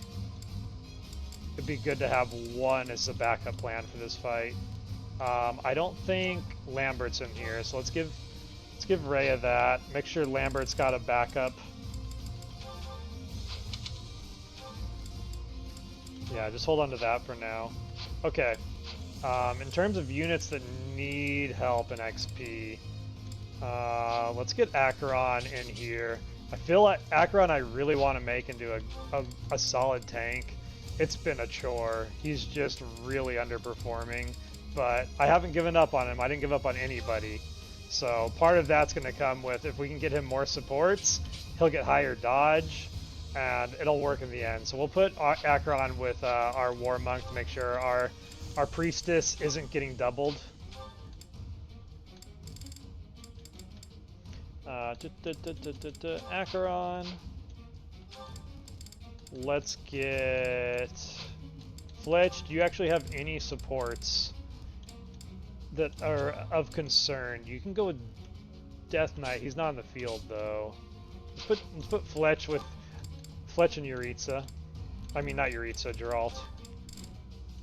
It'd be good to have one as a backup plan for this fight. I don't think Lambert's in here, so let's give Rhea that. Make sure Lambert's got a backup. Yeah, just hold on to that for now. Okay. In terms of units that need help in XP, let's get Acheron in here. I feel like Acheron I really want to make into a solid tank. It's been a chore. He's just really underperforming, but I haven't given up on him. I didn't give up on anybody. So part of that's going to come with, if we can get him more supports, he'll get higher dodge, and it'll work in the end. So we'll put Acheron with our War Monk to make sure our Priestess isn't getting doubled. Acheron. Let's get Fletch. Do you actually have any supports that are of concern? You can go with Death Knight. He's not in the field though. Let's put Fletch with Fletch and Yuritsa. I mean, not Yuritsa, Geralt.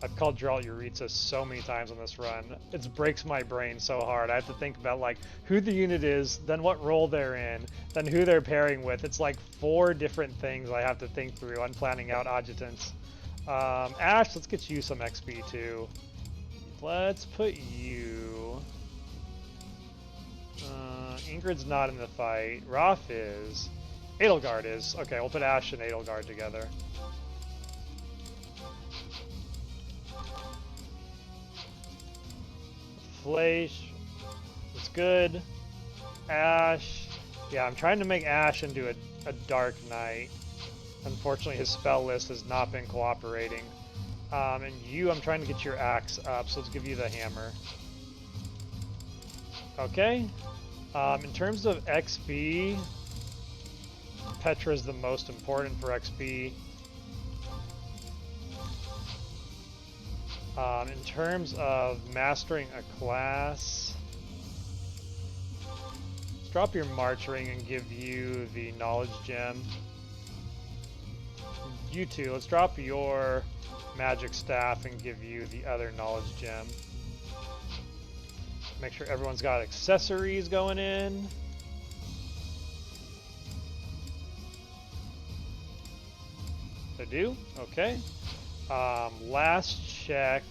I've called Geralt Yuritsa so many times on this run. It breaks my brain so hard. I have to think about like who the unit is, then what role they're in, then who they're pairing with. It's like 4 different things I have to think through on planning out adjutants. Ash, let's get you some XP too. Let's put you... Ingrid's not in the fight. Roth is. Edelgard is. Okay, we'll put Ash and Edelgard together. Fleisch. It's good. Ash. Yeah, I'm trying to make Ash into a Dark Knight. Unfortunately, his spell list has not been cooperating. And you, I'm trying to get your axe up, so let's give you the hammer. Okay. In terms of XP, Petra is the most important for XP. In terms of mastering a class, let's drop your March Ring and give you the Knowledge Gem. You two, let's drop your Magic Staff and give you the other Knowledge Gem. Make sure everyone's got accessories going in. They do? Okay. Last check.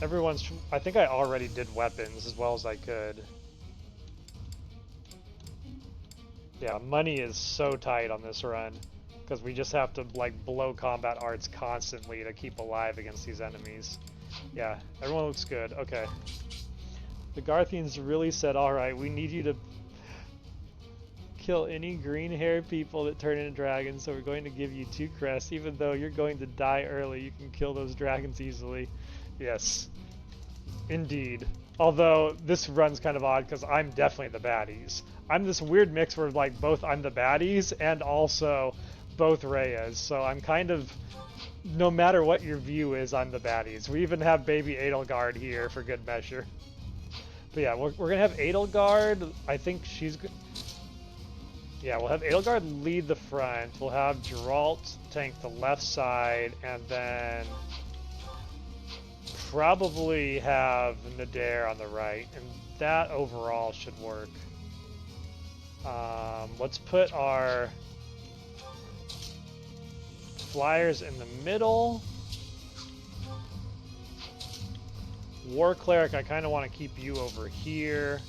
Everyone's... I think I already did weapons as well as I could. Yeah, money is so tight on this run. Because we just have to, like, blow combat arts constantly to keep alive against these enemies. Yeah, everyone looks good. Okay. The Garthians really said, alright, we need you to kill any green-haired people that turn into dragons, so we're going to give you 2 crests. Even though you're going to die early, you can kill those dragons easily. Yes. Indeed. Although this run's kind of odd because I'm definitely the baddies. I'm this weird mix where like both I'm the baddies and also both Reyes. So I'm kind of, no matter what your view is, I'm the baddies. We even have baby Edelgard here for good measure. But yeah, we're gonna have Edelgard. I think she's yeah, we'll have Edelgard lead the front. We'll have Geralt tank the left side, and then probably have Nadir on the right, and that overall should work. Let's put our flyers in the middle. War Cleric, I kind of want to keep you over here.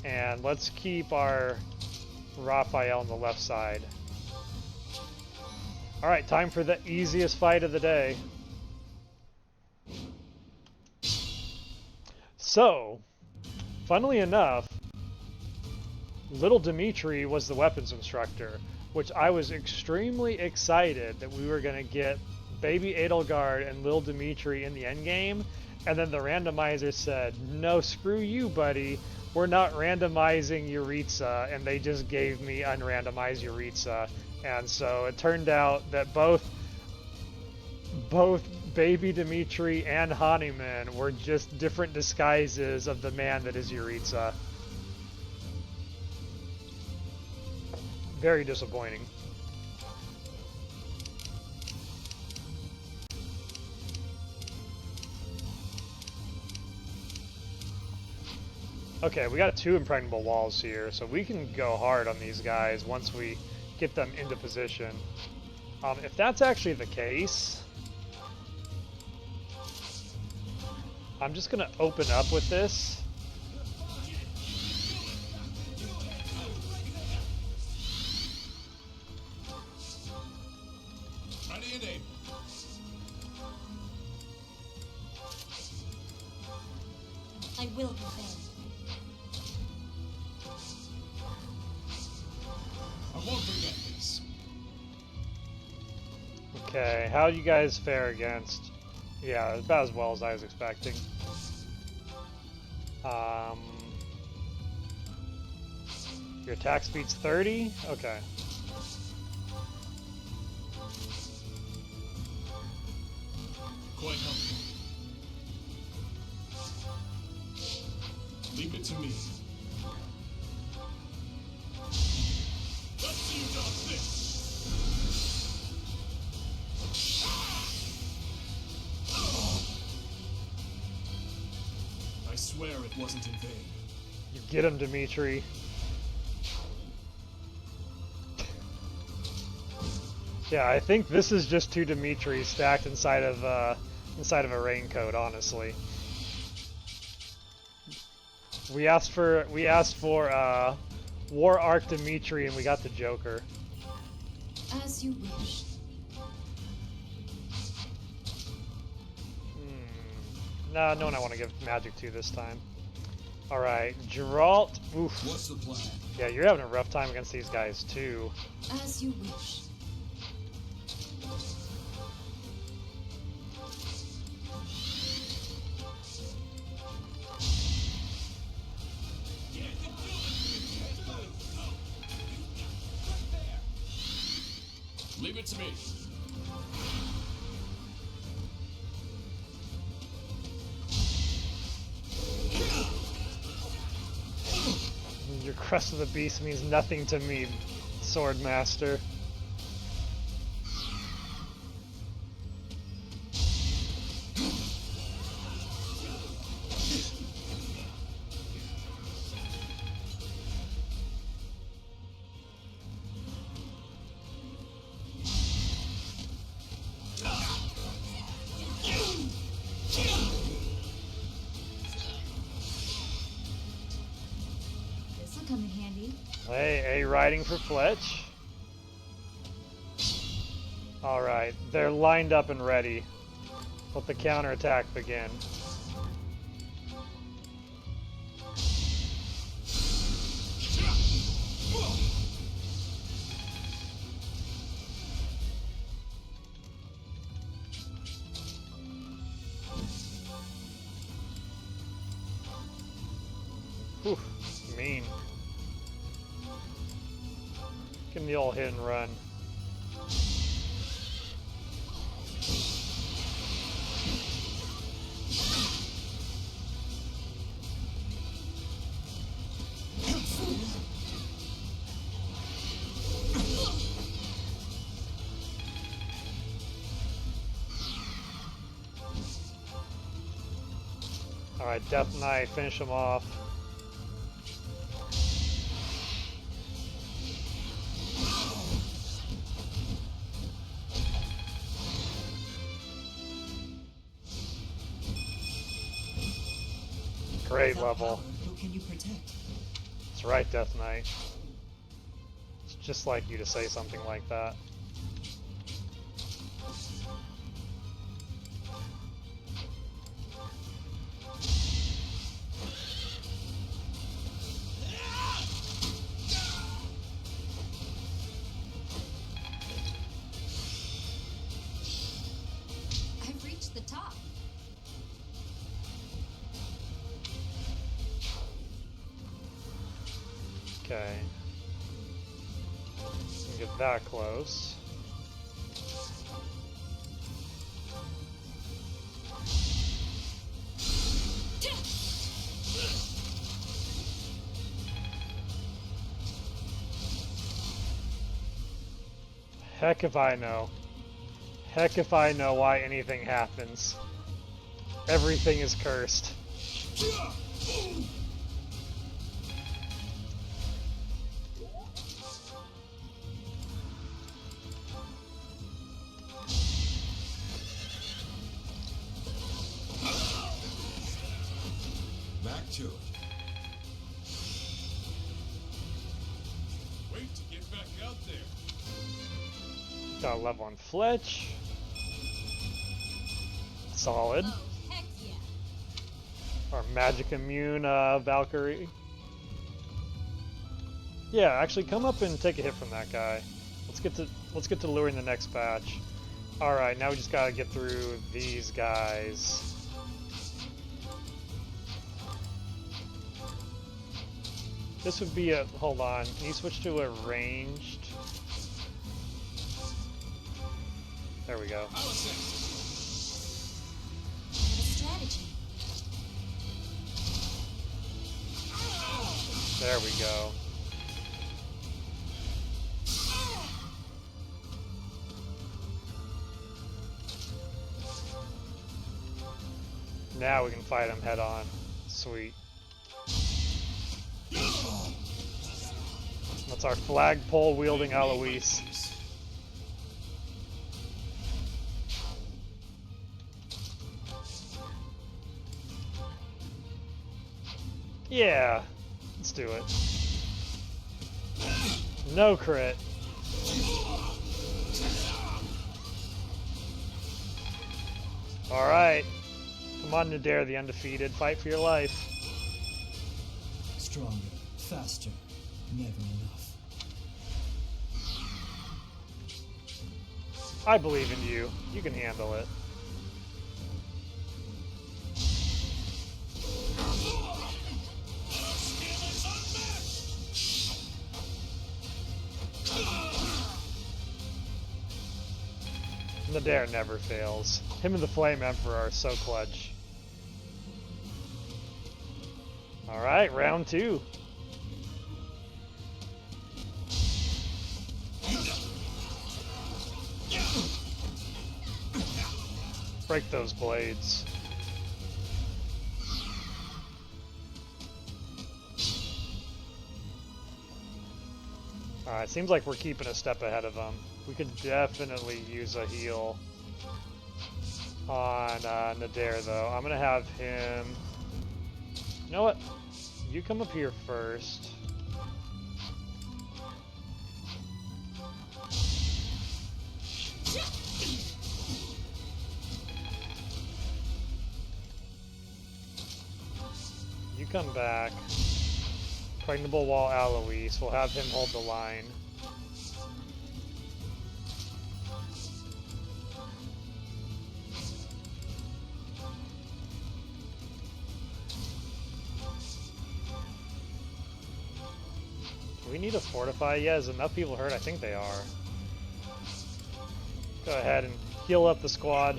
And let's keep our Raphael on the left side. Alright, time for the easiest fight of the day. So, funnily enough, Little Dimitri was the weapons instructor, which I was extremely excited that we were going to get baby Edelgard and Little Dimitri in the endgame, and then the randomizer said, no, screw you, buddy. We're not randomizing Yuritsa, and they just gave me unrandomized Yuritsa. And so it turned out that both baby Dimitri and Hanuman were just different disguises of the man that is Yuritsa. Very disappointing. Okay, we got 2 impregnable walls here, so we can go hard on these guys once we get them into position. If that's actually the case, I'm just going to open up with this. Ready and aim. I will be there. I won't forget this. Okay, how do you guys fare against? Yeah, about as well as I was expecting. Your attack speed's 30? Okay. Quite helpful. Leave it to me. Let's see you dodge this. I swear it wasn't in vain. You get him, Dimitri. Yeah, I think this is just 2 Dimitri stacked inside of a raincoat, honestly. We asked for War Arc Dimitri and we got the Joker. As you wish. Nah, no one I want to give magic to this time. Alright, Geralt. Oof. What's the plan? Yeah, you're having a rough time against these guys too. As you wish. Leave it to me. Your crest of the beast means nothing to me, Swordmaster. This'll come in handy. Hey, A riding for Fletch. Alright, they're lined up and ready. Let the counterattack begin. Whew, mean. Give him the old hit and run. Alright, Death Knight, finish him off. Great level. Who can you protect? That's right, Death Knight. It's just like you to say something like that. I've reached the top. Okay. Didn't get that close. Heck if I know. Heck if I know why anything happens. Everything is cursed. Back to it. Wait to get back out there. Got a level on Fletch. Solid. Oh, heck yeah. Our magic immune Valkyrie. Yeah, actually come up and take a hit from that guy. Let's get to luring the next batch. Alright, now we just gotta get through these guys. This would be a hold on, can you switch to a ranged? There we go. I have a strategy. There we go. Now we can fight him head on. Sweet. That's our flagpole wielding Eloise. Yeah, let's do it. No crit. Alright. Come on, Nadir, the undefeated. Fight for your life. Stronger, faster, never enough. I believe in you. You can handle it. Nadir never fails. Him and the Flame Emperor are so clutch. Alright, round 2. Break those blades. Alright, seems like we're keeping a step ahead of them. We could definitely use a heal on Nadir, though. I'm gonna have him... You know what? You come up here first. You come back. Pregnable Wall Alois. We'll have him hold the line. We need to fortify. Yeah, is enough people hurt? I think they are. Go ahead and heal up the squad.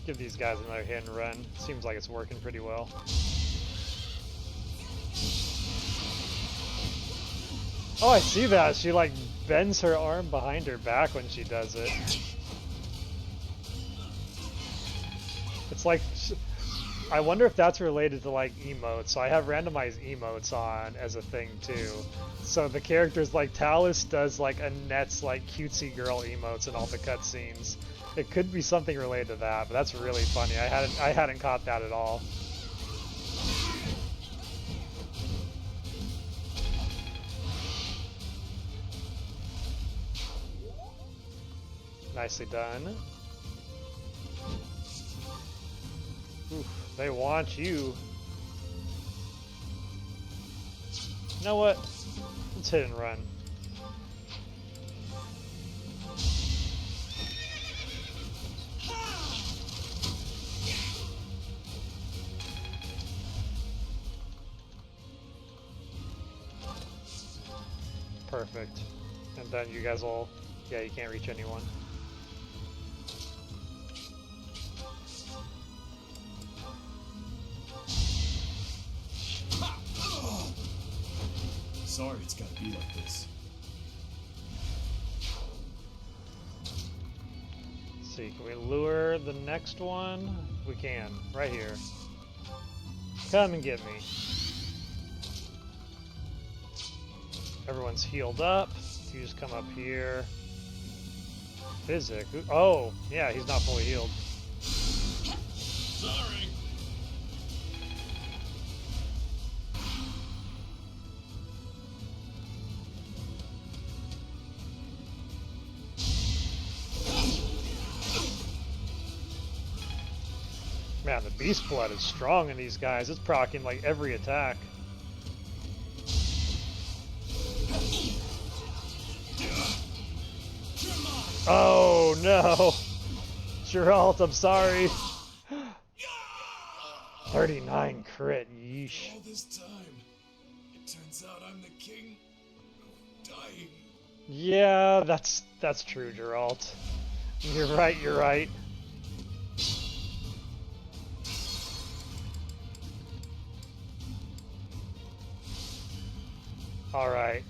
Give these guys another hit and run. Seems like it's working pretty well. Oh, I see that. She like bends her arm behind her back when she does it. It's like, I wonder if that's related to like emotes. So I have randomized emotes on as a thing too. So the characters like Thales does like Annette's like cutesy girl emotes in all the cutscenes. It could be something related to that, but that's really funny. I hadn't caught that at all. Nicely done. Oof, they want you. You know what? Let's hit and run. Perfect. And then you guys will... Yeah, you can't reach anyone. Sorry it's gotta be like this. Let's see, can we lure the next one? We can, right here. Come and get me. Everyone's healed up. You just come up here. Physic. Oh, yeah, he's not fully healed. Sorry. Man, the beast blood is strong in these guys. It's proccing like every attack. Oh no! Geralt, I'm sorry. 39 crit, yeesh. All this time, it turns out I'm the king of dying. Yeah, that's true, Geralt. You're right, you're right. Alright.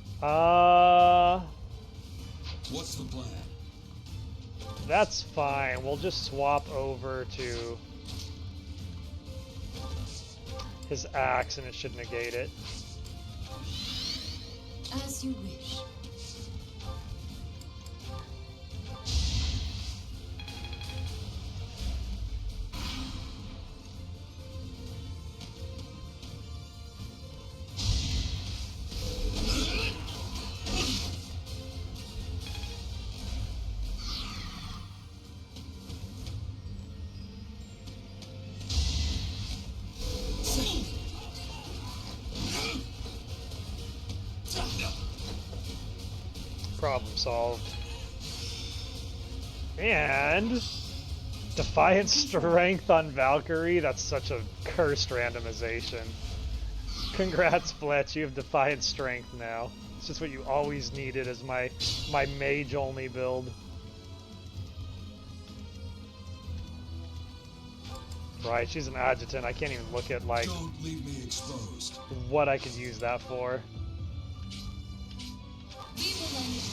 What's the plan? That's fine. We'll just swap over to his axe and it should negate it. As you wish. Problem solved. And Defiant Strength on Valkyrie. That's such a cursed randomization. Congrats, Fletch. You have Defiant Strength now. It's just what you always needed as my mage only build. Right, she's an adjutant. I can't even look at like Don't leave me exposed. what I could use that for. We will end it.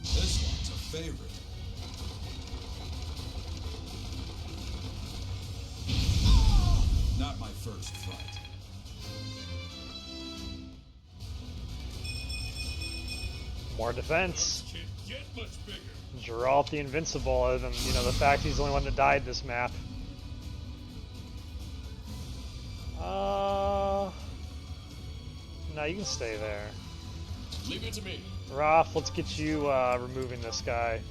This one's a favorite. Not my first fight. More defense. Can't get much bigger. Geralt the Invincible, other than, you know, the fact he's the only one that died this map. No, you can stay there. Leave it to me. Raph, let's get you removing this guy.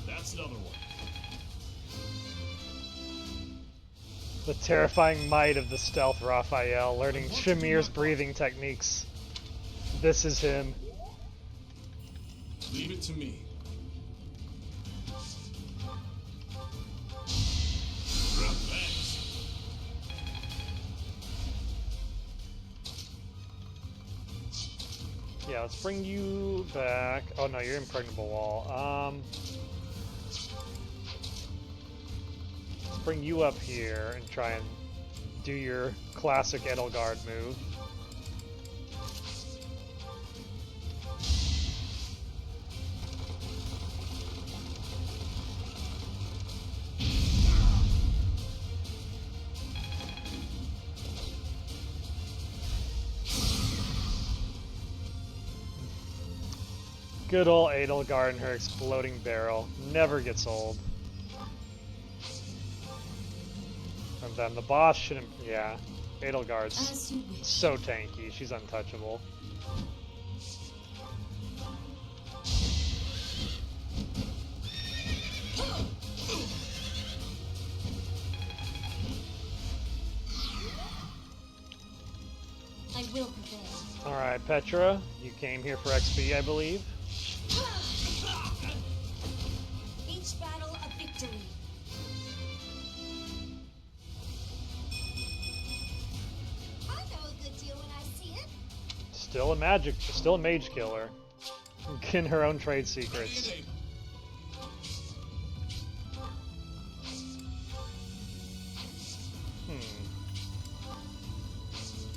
That's another one. The terrifying might of the stealth Raphael, learning Shamir's breathing techniques. This is him. Leave it to me. Yeah, let's bring you back. Oh no, you're impregnable wall. Let's bring you up here and try and do your classic Edelgard move. Good old Edelgard and her exploding barrel. Never gets old. And then the boss shouldn't... Yeah. Edelgard's so tanky. She's untouchable. I will prevail. Alright, Petra. You came here for XP, I believe. Each battle a victory. I know a good deal when I see it. Still a mage killer. In her own trade secrets.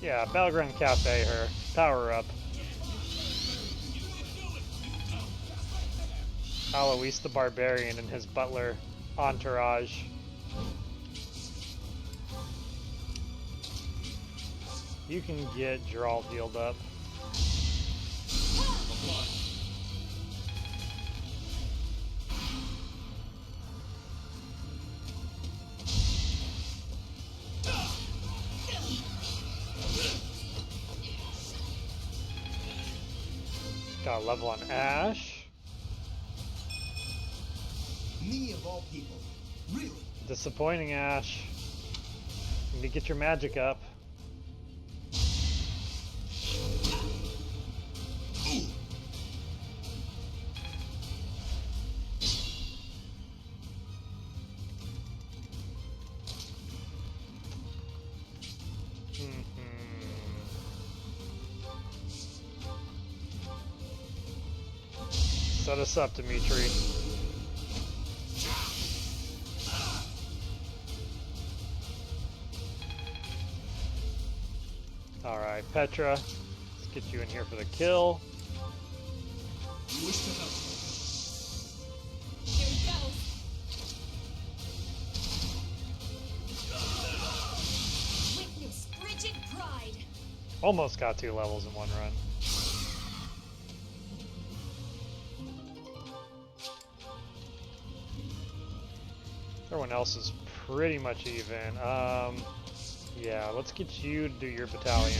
Yeah, Battleground Cafe her. Power up. Alois the Barbarian and his butler entourage. You can get Geralt healed up. Got a level on Ash. Me of all people. Really? Disappointing, Ash. You need to get your magic up. Set us up, Dimitri. Alright, Petra. Let's get you in here for the kill. You wish to help. Here we go. Witness frigid pride. Almost got 2 levels in one run. Everyone else is pretty much even. Yeah, let's get you to do your battalion.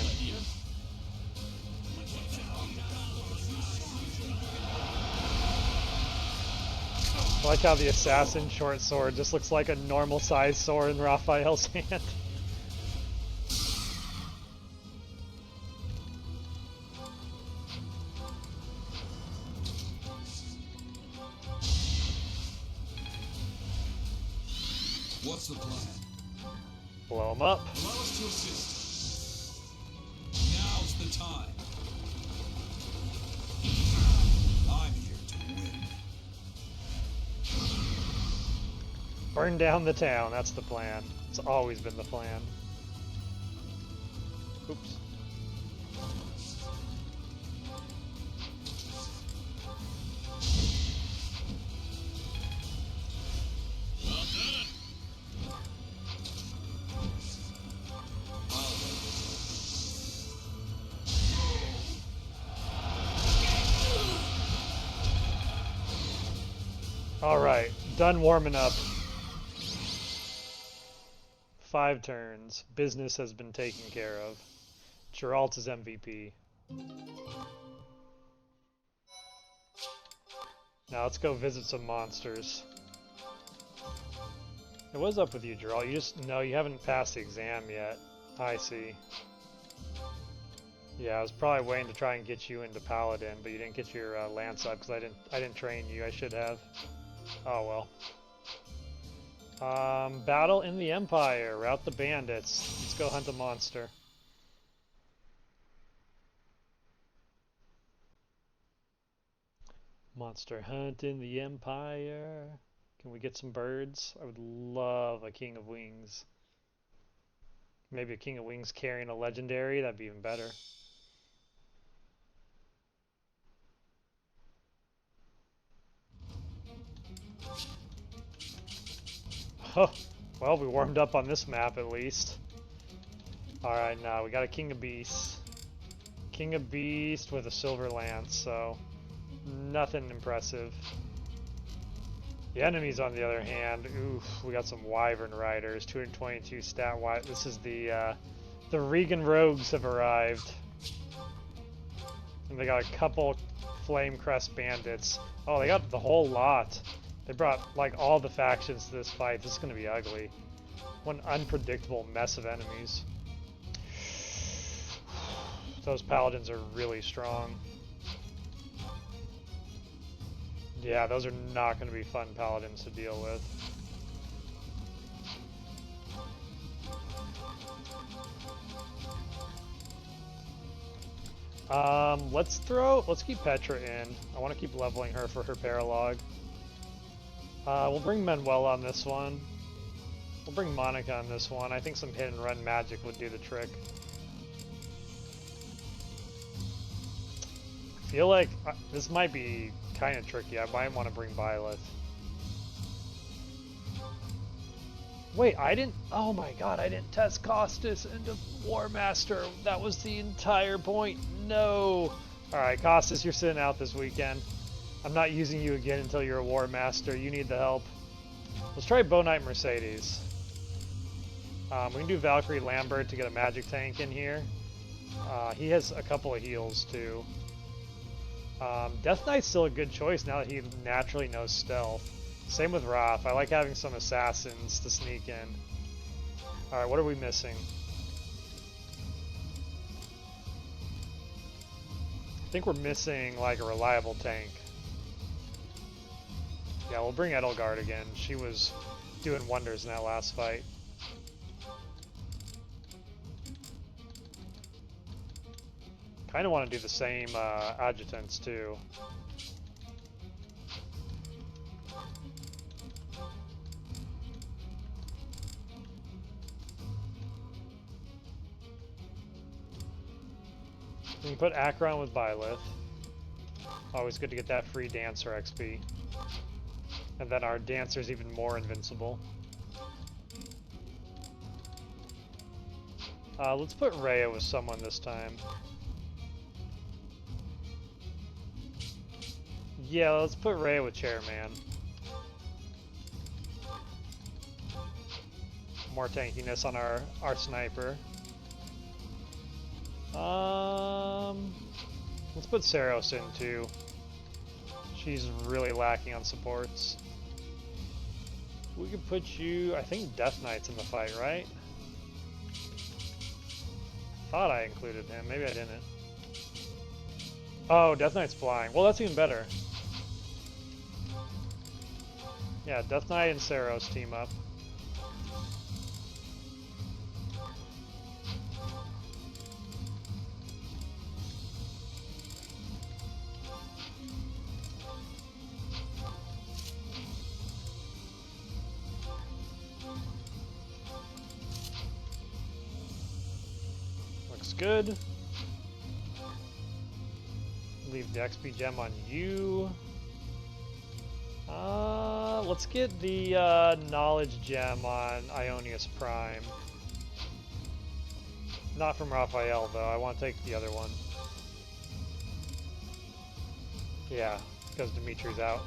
I like how the assassin short sword just looks like a normal sized sword in Raphael's hand. What's the plan? Blow him up. Allow us to assist. Now's the time. I'm here to win. Burn down the town, that's the plan. It's always been the plan. Oops. Alright, done warming up. 5 turns. Business has been taken care of. Geralt is MVP. Now let's go visit some monsters. It was up with you, Gerald. You just no, you haven't passed the exam yet. I see. Yeah, I was probably waiting to try and get you into Paladin, but you didn't get your lance up because I didn't train you. I should have. Oh well. Battle in the Empire. Rout the bandits. Let's go hunt a monster. Monster hunt in the Empire. Can we get some birds? I would love a King of Wings. Maybe a King of Wings carrying a legendary. That'd be even better. Oh, well, we warmed up on this map at least. Alright, now we got a King of Beasts. King of Beast with a silver lance, so nothing impressive. The enemies, on the other hand, oof, we got some Wyvern Riders, 222 stat. This is the Regan Rogues have arrived. And they got a couple Flame Crest Bandits. Oh, they got the whole lot. They brought, like, all the factions to this fight. This is going to be ugly. One unpredictable mess of enemies. Those Paladins are really strong. Yeah, those are not going to be fun Paladins to deal with. Let's keep Petra in. I want to keep leveling her for her paralog. We'll bring Manuel on this one. We'll bring Monica on this one. I think some hit and run magic would do the trick. I feel like this might be kind of tricky. I might want to bring Violet. Wait, oh my god, I didn't test Costas into War Master. That was the entire point. No. Alright, Costas, you're sitting out this weekend. I'm not using you again until you're a War Master. You need the help. Let's try Bow Knight Mercedes. We can do Valkyrie Lambert to get a magic tank in here. He has a couple of heals too. Death Knight's still a good choice now that he naturally knows stealth. Same with Wrath. I like having some assassins to sneak in. Alright, what are we missing? I think we're missing like a reliable tank. Yeah, we'll bring Edelgard again. She was doing wonders in that last fight. Kind of want to do the same adjutants too. We can put Akron with Byleth. Always good to get that free Dancer XP. And then our Dancer's even more invincible. Let's put Rhea with someone this time. Yeah, let's put Rhea with Chairman. More tankiness on our sniper. Let's put Saros in too. She's really lacking on supports. We could put you, I think Death Knight's in the fight, right? Thought I included him, maybe I didn't. Oh, Death Knight's flying. Well, that's even better. Yeah, Death Knight and Saros team up. Looks good. Leave the XP gem on you. Let's get the knowledge gem on Ionius Prime. Not from Raphael though, I want to take the other one. Yeah, because Dimitri's out.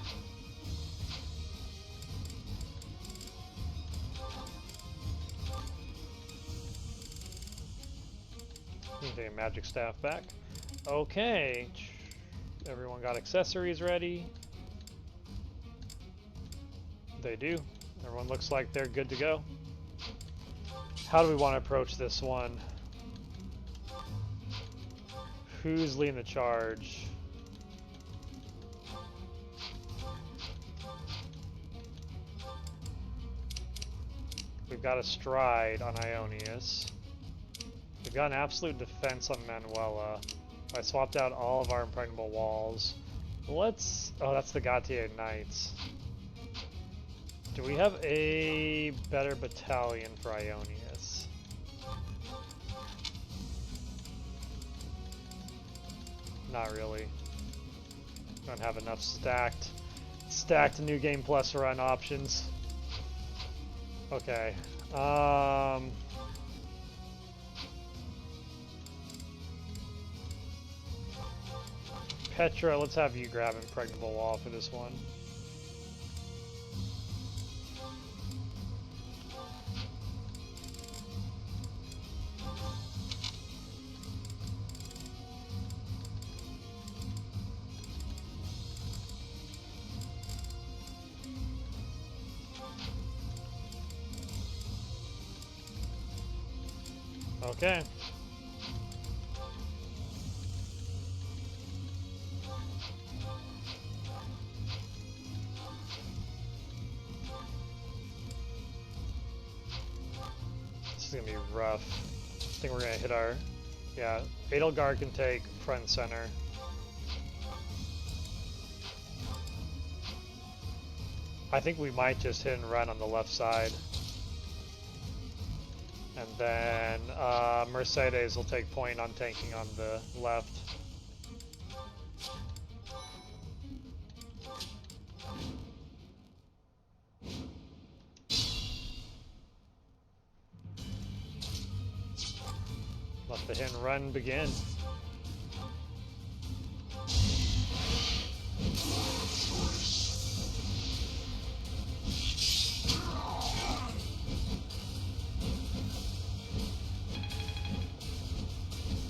Need to take a magic staff back. Okay. Everyone got accessories ready. They do. Everyone looks like they're good to go. How do we want to approach this one? Who's leading the charge? We've got a stride on Ionius. We've got an absolute defense on Manuela. I swapped out all of our impregnable walls. Let's... Oh, that's the Gautier Knights. Do we have a better battalion for Ionius? Not really. Don't have enough stacked New Game Plus run options. Okay. Petra, let's have you grab impregnable wall for this one. Okay. This is gonna be rough. I think we're gonna hit our... Yeah, Edelgard can take front and center. I think we might just hit and run on the left side. And then Mercedes will take point on tanking on the left. Let the hit and run begin.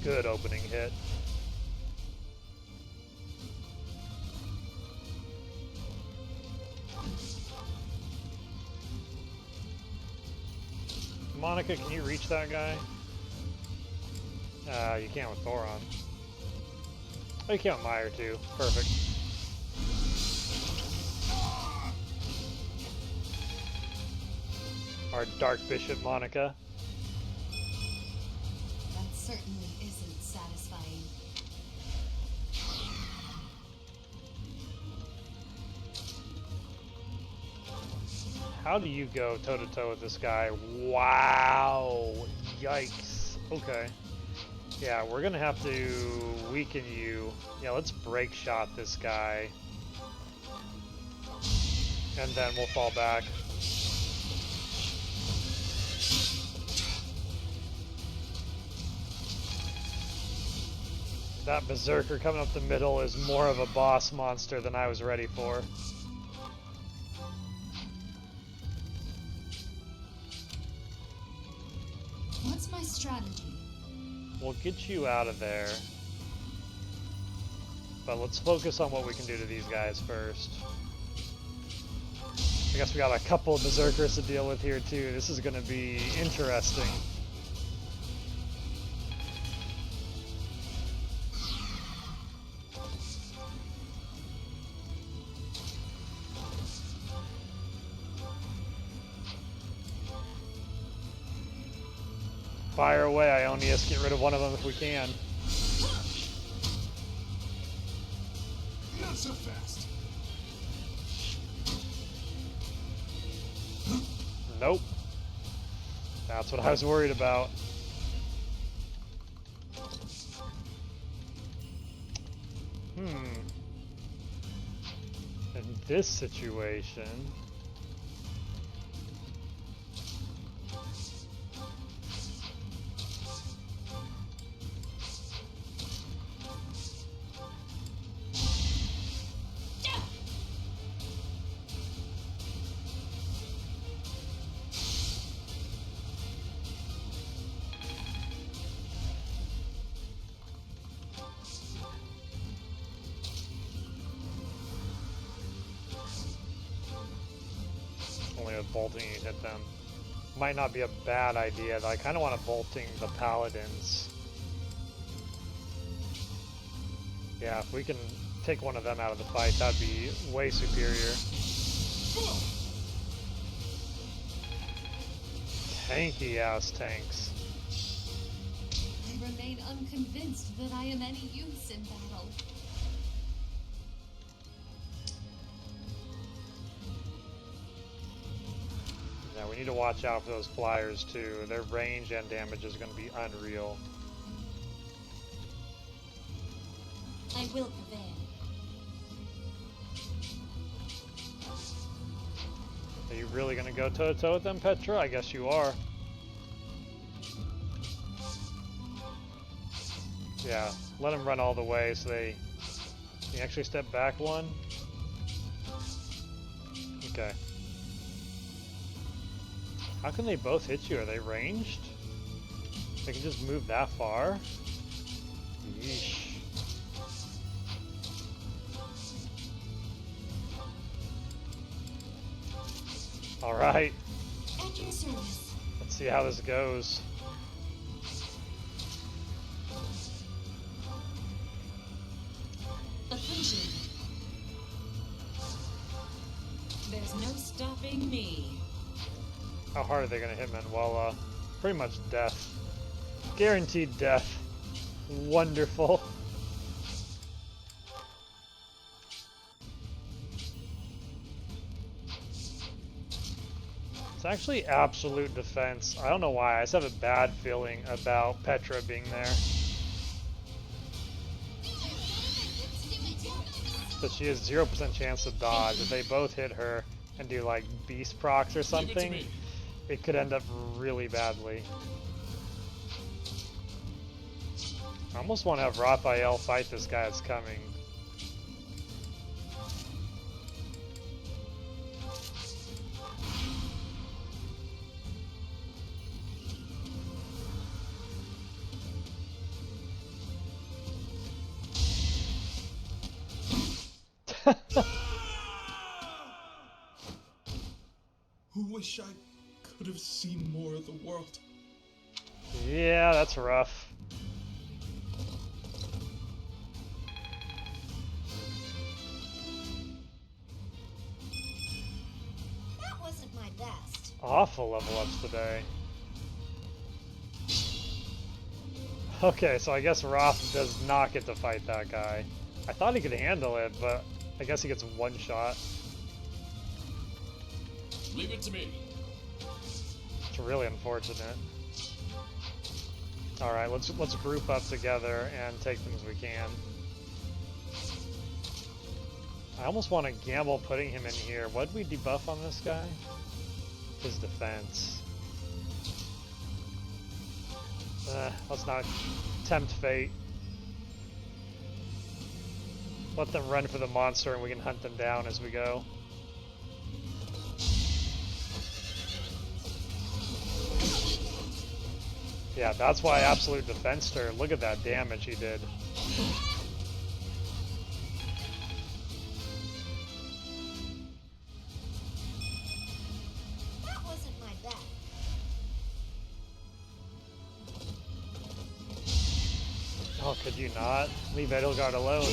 Good opening hit. Monica, can you reach that guy? You can't with Thoron. Oh, you can with Meyer too. Perfect. Our Dark Bishop Monica. That certainly isn't satisfying. How do you go toe-to-toe with this guy? Wow! Yikes. Okay. Yeah, we're gonna have to weaken you. Yeah, let's break shot this guy. And then we'll fall back. That Berserker coming up the middle is more of a boss monster than I was ready for. What's my strategy? We'll get you out of there. But let's focus on what we can do to these guys first. I guess we got a couple of Berserkers to deal with here too. This is going to be interesting. Fire away, Ionius. Get rid of one of them if we can. Not so fast. Nope. That's what I was worried about. In this situation... bolting you hit them. Might not be a bad idea, though I kind of want to bolting the paladins. Yeah, if we can take one of them out of the fight, that'd be way superior. Tanky ass tanks. I remain unconvinced that I am any use in battle. Yeah, we need to watch out for those flyers too. Their range and damage is going to be unreal. I will prevail. Are you really going to go toe-to-toe with them, Petra? I guess you are. Yeah, let them run all the way so they... Can you actually step back one? Okay. How can they both hit you? Are they ranged? They can just move that far? Yeesh. Alright. At your service. Let's see how this goes. Attention. There's no stopping me. How hard are they going to hit Manuela? Pretty much death. Guaranteed death. Wonderful. It's actually absolute defense. I don't know why. I just have a bad feeling about Petra being there. But she has 0% chance to dodge. If they both hit her and do like beast procs or something, it could end up really badly. I almost want to have Raphael fight this guy that's coming. Wish I could have seen more of the world. Yeah, that's rough. That wasn't my best. Awful level ups today. Okay, so I guess Roth does not get to fight that guy. I thought he could handle it, but I guess he gets one shot. Leave it to me. It's really unfortunate. Alright, let's group up together and take them as we can. I almost want to gamble putting him in here. What did we debuff on this guy? His defense. Let's not tempt fate. Let them run for the monster and we can hunt them down as we go. Yeah, that's why I absolute defensed her. Look at that damage he did. That wasn't my best. Oh, could you not? Leave Edelgard alone.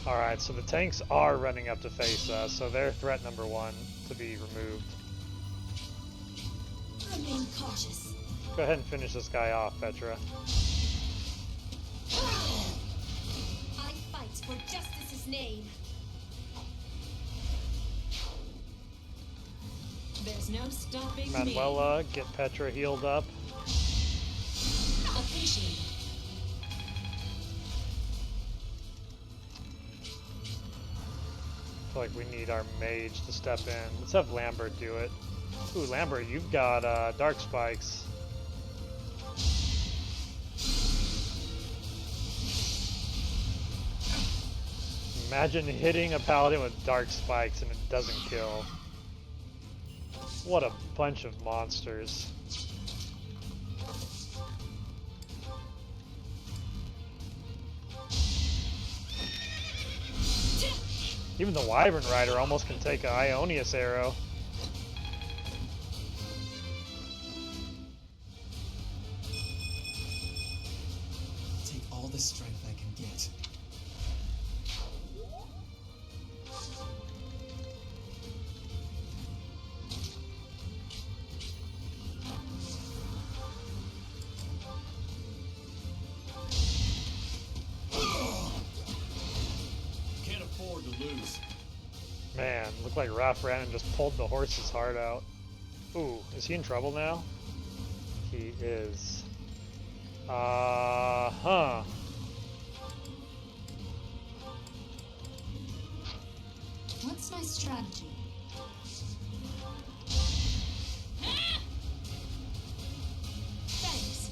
Alright, so the tanks are running up to face us, so they're threat number one to be removed. Remain cautious. Go ahead and finish this guy off, Petra. I fight for justice's name. There's no stopping Manuela, get Petra healed up. Attention. I feel like we need our mage to step in. Let's have Lambert do it. Ooh, Lambert, you've got dark spikes. Imagine hitting a paladin with dark spikes and it doesn't kill. What a bunch of monsters. Even the Wyvern Rider almost can take an Ionius arrow. Take all the strength I can get. Can't afford to lose. Man, looked like Raph ran and just pulled the horse's heart out. Ooh, is he in trouble now? He is. Huh. What's my strategy? Thanks.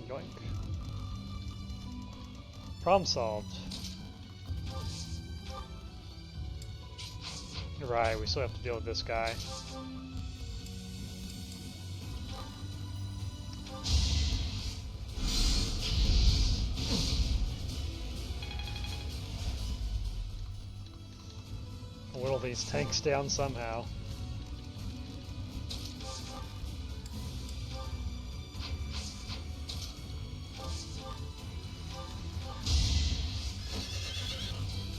Yoink. Problem solved. Right, we still have to deal with this guy. Whittle these tanks down somehow.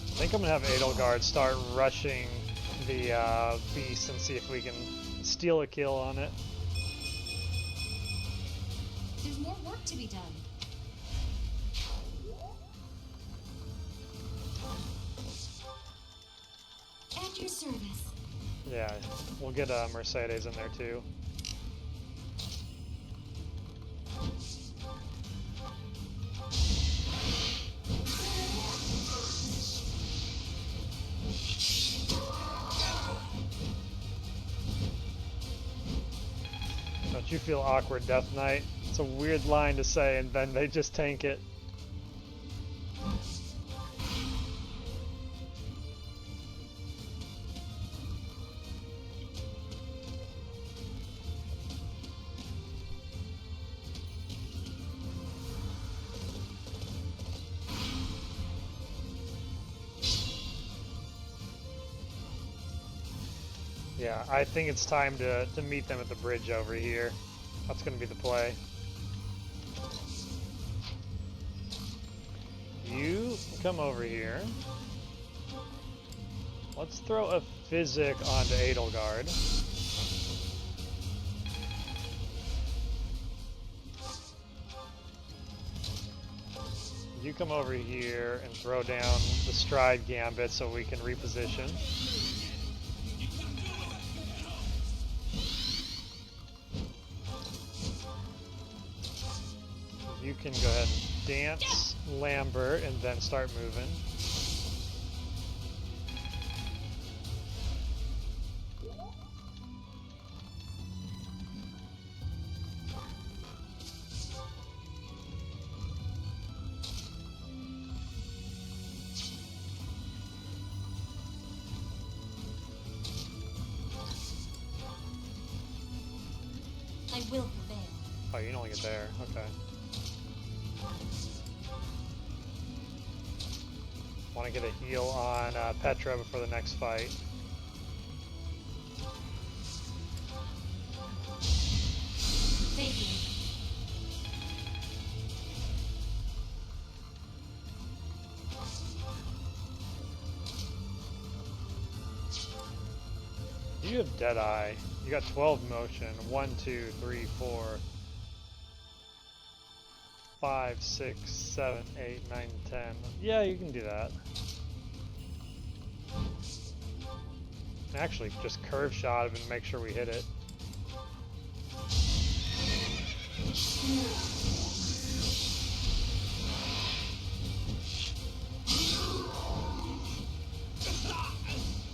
I think I'm gonna have Edelgard start rushing the beast and see if we can steal a kill on it. There's more work to be done. At your service. Yeah, we'll get Mercedes in there too. Don't you feel awkward, Death Knight? It's a weird line to say and then they just tank it. Yeah, I think it's time to meet them at the bridge over here. That's going to be the play. You come over here. Let's throw a Physic onto Edelgard. You come over here and throw down the Stride Gambit so we can reposition. You can go ahead and dance Lambert and then start moving. I will prevail. Oh, you can only get there. Okay. Want to get a heal on Petra before the next fight. Thank you. You have Deadeye. You got 12 motion. 1, 2, 3, 4, 5, 6, 7, 8, 9, 10. Yeah, you can do that. Actually, just curve shot him and make sure we hit it.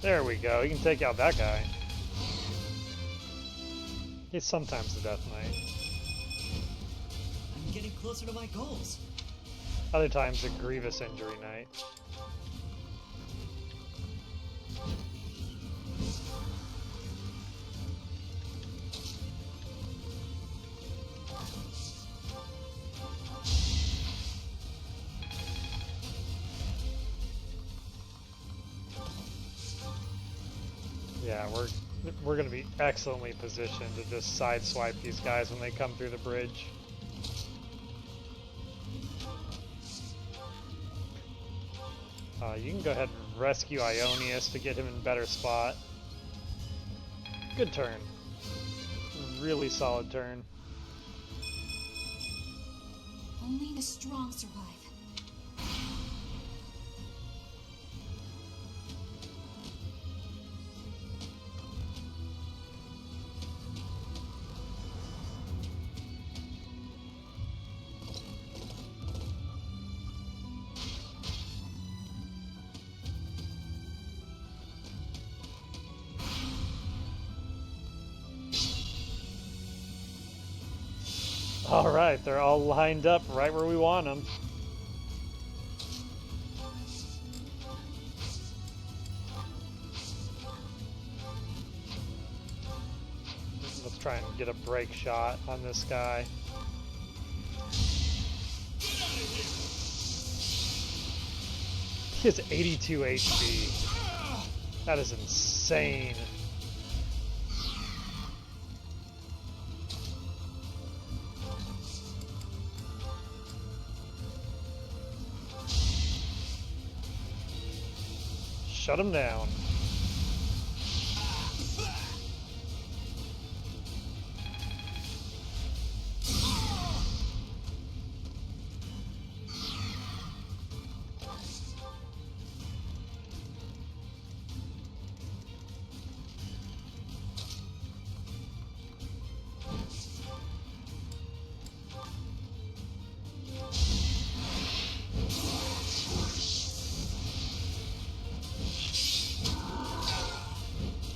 There we go. You can take out that guy. He's sometimes the Death Knight. I'm getting closer to my goals. Other times a grievous injury night. Yeah, we're going to be excellently positioned to just sideswipe these guys when they come through the bridge. You can go ahead and rescue Ionius to get him in better spot. Good turn. Really solid turn. Only the strong survive. Alright, they're all lined up right where we want them. Let's try and get a break shot on this guy. He has 82 HP. That is insane. Shut him down.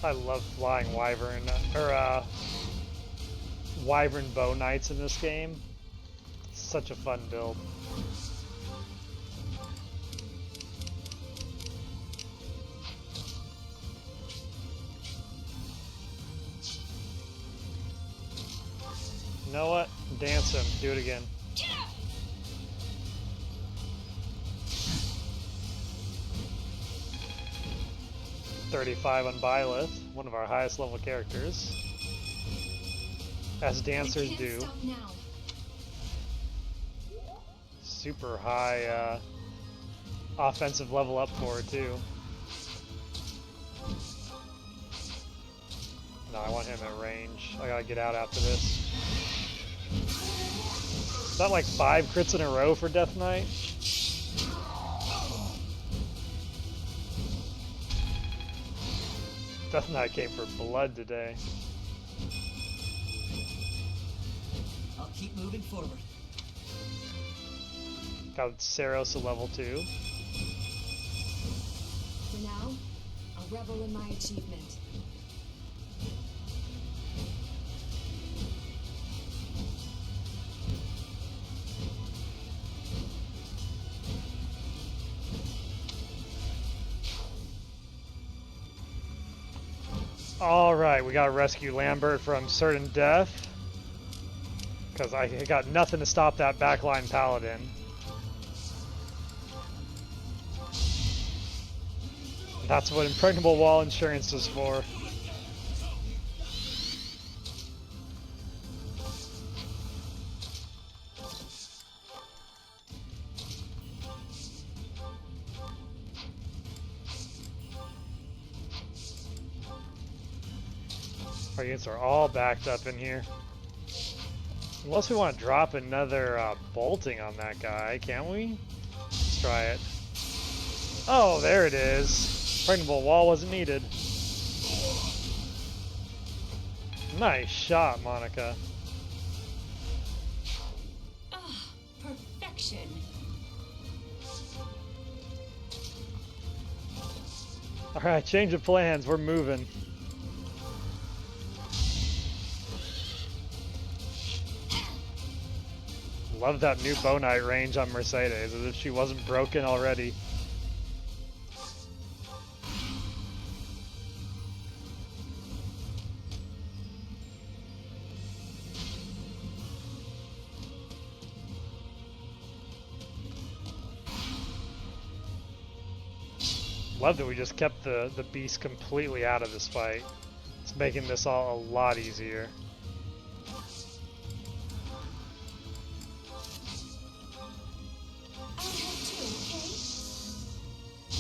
I love flying wyvern or wyvern bow knights in this game. It's such a fun build. You know what? Dance him. Do it again. 35 on Byleth, one of our highest level characters. As dancers do. Super high offensive level up for her too. No, I want him at range. I gotta get out after this. Is that like 5 crits in a row for Death Knight? Death Knight came for blood today. I'll keep moving forward. Got Saros at level 2. For now, I'll revel in my achievement. Alright, we gotta rescue Lambert from certain death. Because I got nothing to stop that backline paladin. That's what Impregnable Wall Insurance is for. Our units are all backed up in here. Unless we want to drop another bolting on that guy, can't we? Let's try it. Oh, there it is. Impregnable Wall wasn't needed. Nice shot, Monica. Ah, perfection. Alright, change of plans. We're moving. Love that new Bow Knight range on Mercedes, as if she wasn't broken already. Love that we just kept the beast completely out of this fight. It's making this all a lot easier.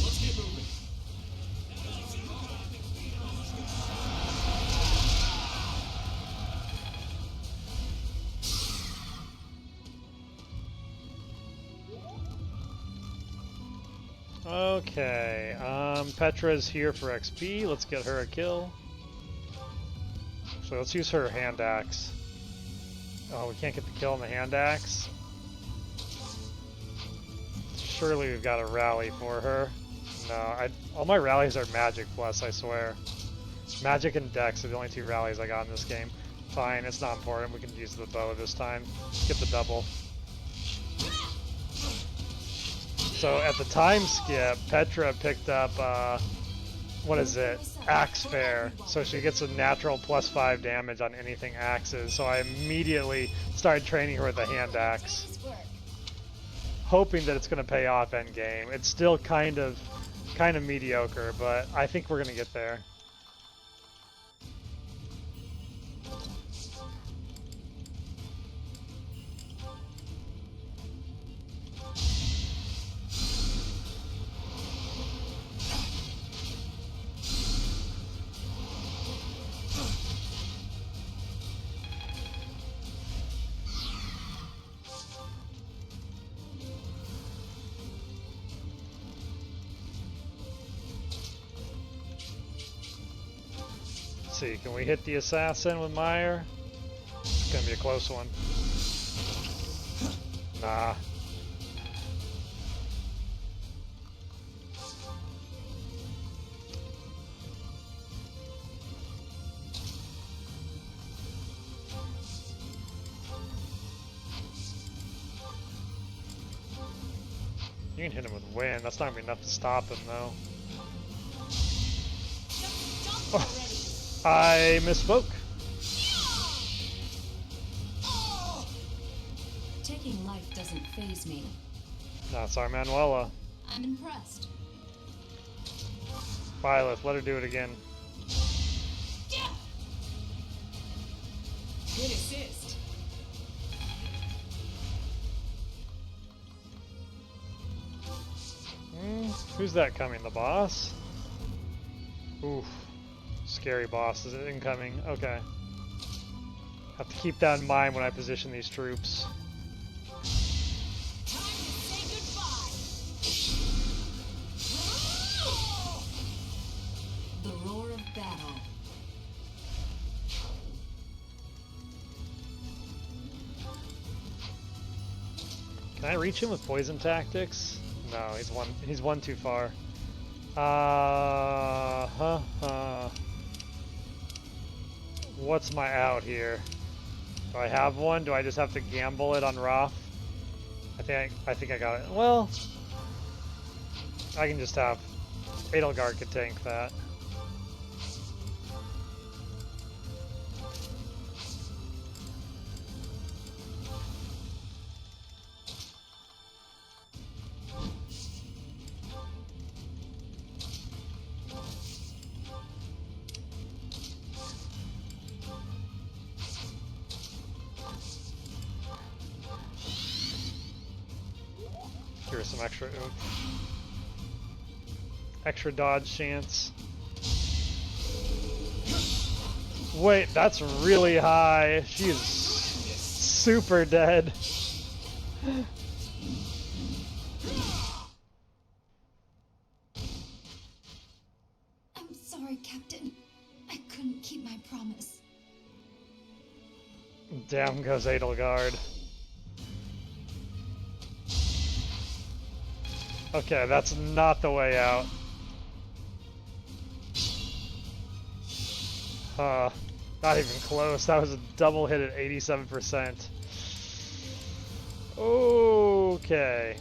Let's get moving. Okay, Petra's here for XP. Let's get her a kill. So let's use her hand axe. Oh, we can't get the kill on the hand axe. Surely we've got a rally for her. No, all my rallies are magic plus, I swear. Magic and dex are the only two rallies I got in this game. Fine, it's not important. We can use the bow this time. Get the double. So at the time skip, Petra picked up, what is it? Axe Fair. So she gets a natural +5 damage on anything axes. So I immediately started training her with a hand axe, hoping that it's going to pay off endgame. It's still kind of mediocre, but I think we're going to get there. See, can we hit the assassin with Meyer? It's gonna be a close one. Nah. You can hit him with wind. That's not gonna be enough to stop him, though. Oh. I misspoke. Taking life doesn't faze me. That's our Manuela. I'm impressed. Violet, let her do it again. Good assist. Who's that coming? The boss? Oof. Scary boss. Is it incoming? Okay. Have to keep that in mind when I position these troops. Time to say goodbye. The roar of battle. Can I reach him with poison tactics? No, he's one too far. What's my out here? Do I have one? Do I just have to gamble it on Roth? I think I got it. Well, I can just have Edelgard could tank that. Here's some extra dodge chance. Wait, that's really high. She is super dead. I'm sorry, Captain. I couldn't keep my promise. Down goes Edelgard. Okay, that's not the way out. Not even close. That was a double hit at 87%. Okay.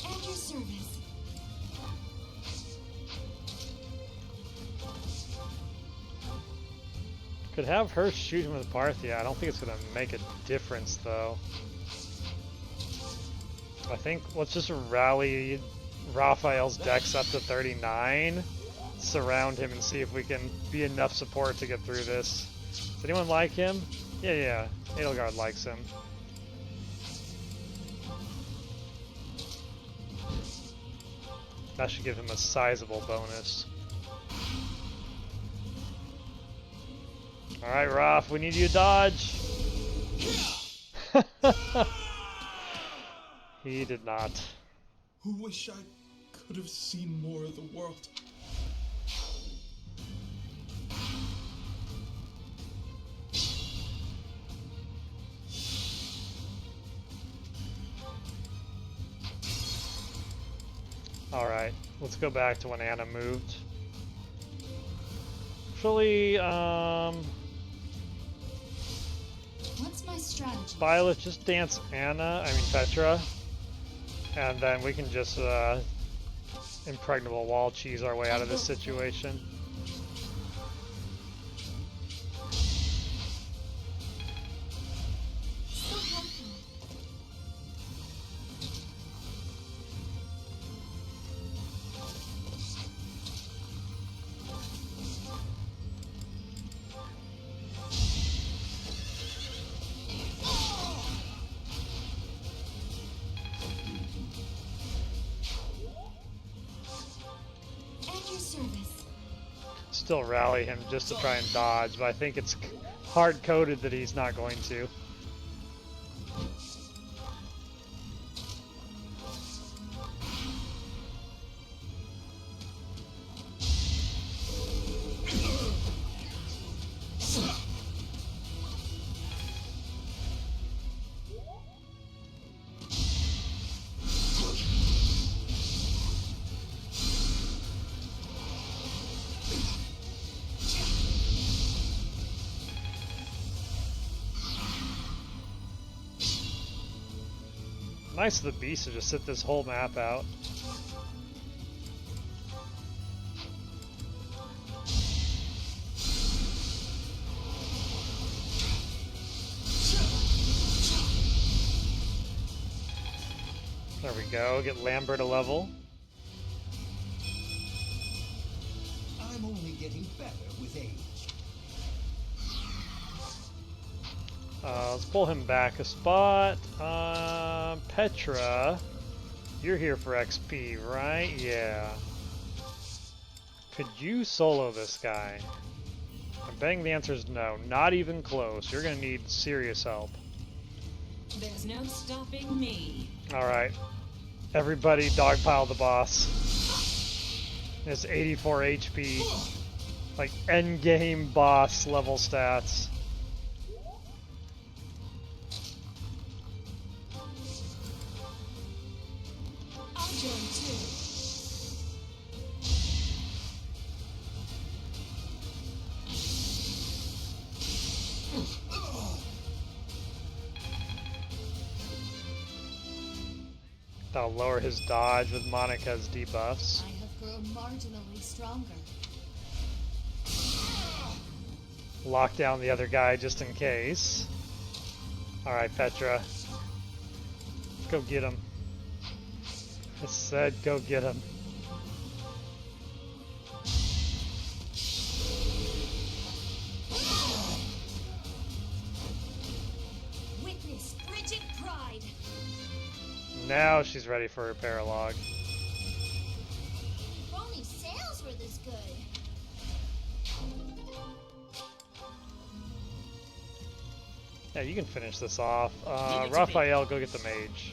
At your service. Could have her shoot him with Parthia. I don't think it's gonna make a difference though. I think let's just rally Raphael's dex up to 39, surround him, and see if we can be enough support to get through this. Does anyone like him? Yeah, Edelgard likes him. That should give him a sizable bonus. Alright, Raph, we need you to dodge! He did not. Wish I could have seen more of the world. Alright, let's go back to when Anna moved. Actually, What's my strategy? Violet, just dance Petra, and then we can just impregnable wall cheese our way out of this situation. Still rally him just to try and dodge, but I think it's hard-coded that he's not going to. Nice of the beast to just sit this whole map out. There we go, get Lambert a level. I'm only getting better with age. Let's pull him back a spot. Petra, you're here for XP, right? Yeah. Could you solo this guy? I'm betting the answer is no. Not even close. You're gonna need serious help. There's no stopping me. Alright. Everybody dogpile the boss. It's 84 HP. Like endgame boss level stats. That'll lower his dodge with Monica's debuffs. I have grown marginally stronger. Lock down the other guy just in case. Alright, Petra. Go get him. I said go get him. Witness frigid pride. Now she's ready for her paralog. If only sales were this good. Yeah, you can finish this off. Raphael, go get the mage.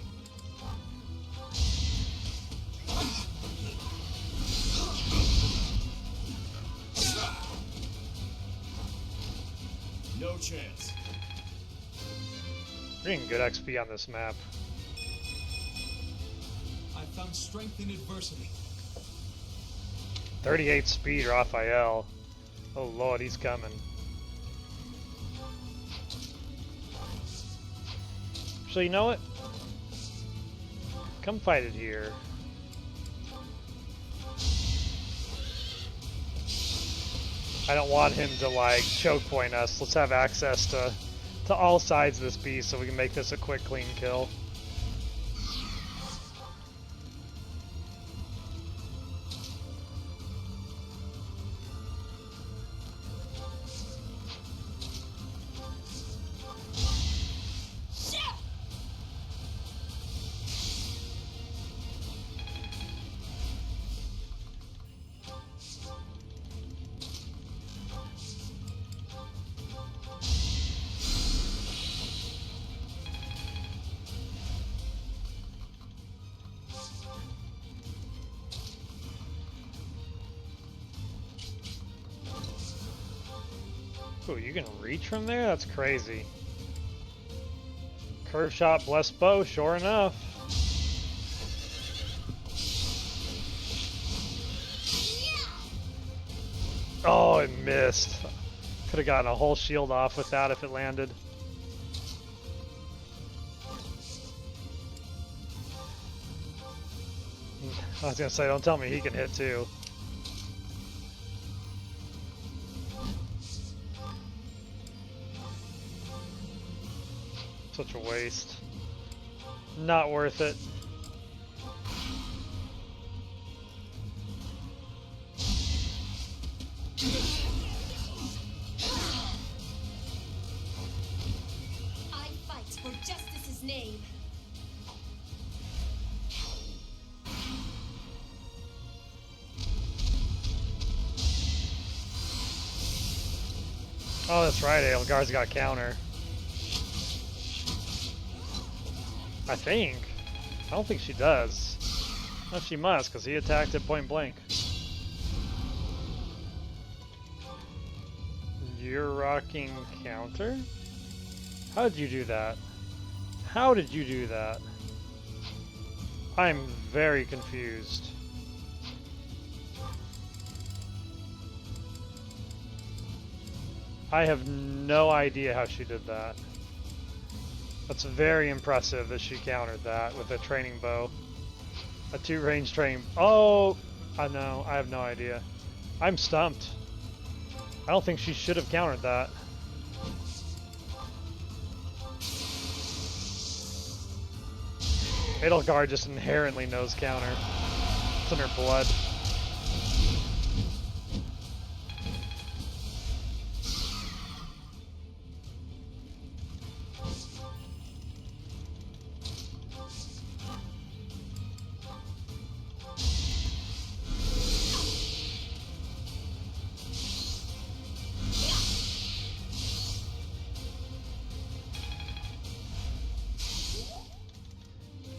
No chance. We're getting good XP on this map. I found strength in adversity. 38 speed, Raphael. Oh lord, he's coming. Actually, you know what? Come fight it here. I don't want him to like choke point us. Let's have access to all sides of this beast so we can make this a quick, clean kill. Ooh, you can reach from there? That's crazy. Curve shot, blessed bow, sure enough. Oh, it missed. Could have gotten a whole shield off with that if it landed. I was gonna say, don't tell me he can hit too. Such a waste. Not worth it. I fight for justice's name. Oh, that's right, Edelgard's got counter. I think. I don't think she does. No, she must, because he attacked at point blank. You're rocking counter? How did you do that? How did you do that? I'm very confused. I have no idea how she did that. That's very impressive that she countered that with a training bow. A 2-range training. Oh! I know. I have no idea. I'm stumped. I don't think she should have countered that. Edelgard just inherently knows counter. It's in her blood.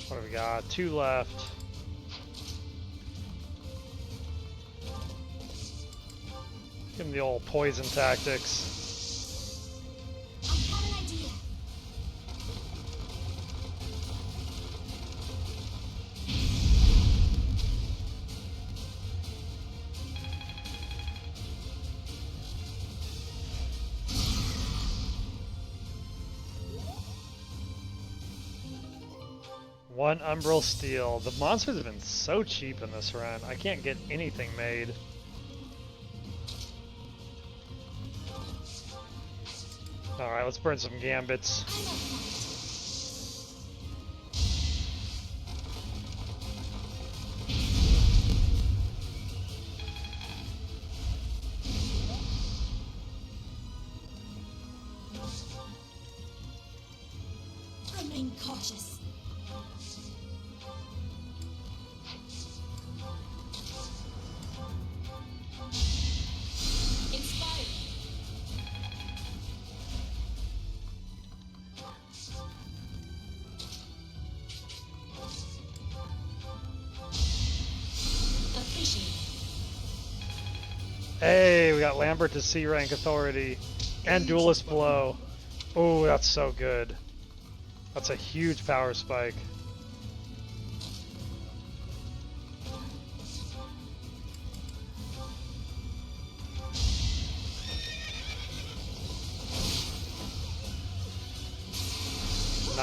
What do we got? 2 left. Give him the old poison tactics. I have an idea. One Umbral Steel. The monsters have been so cheap in this run. I can't get anything made. Alright, let's burn some gambits. Remain cautious. Inspired. Appreciate. Hey, we got Lambert to C rank authority and Duelist Blow. Oh, that's so good. That's a huge power spike.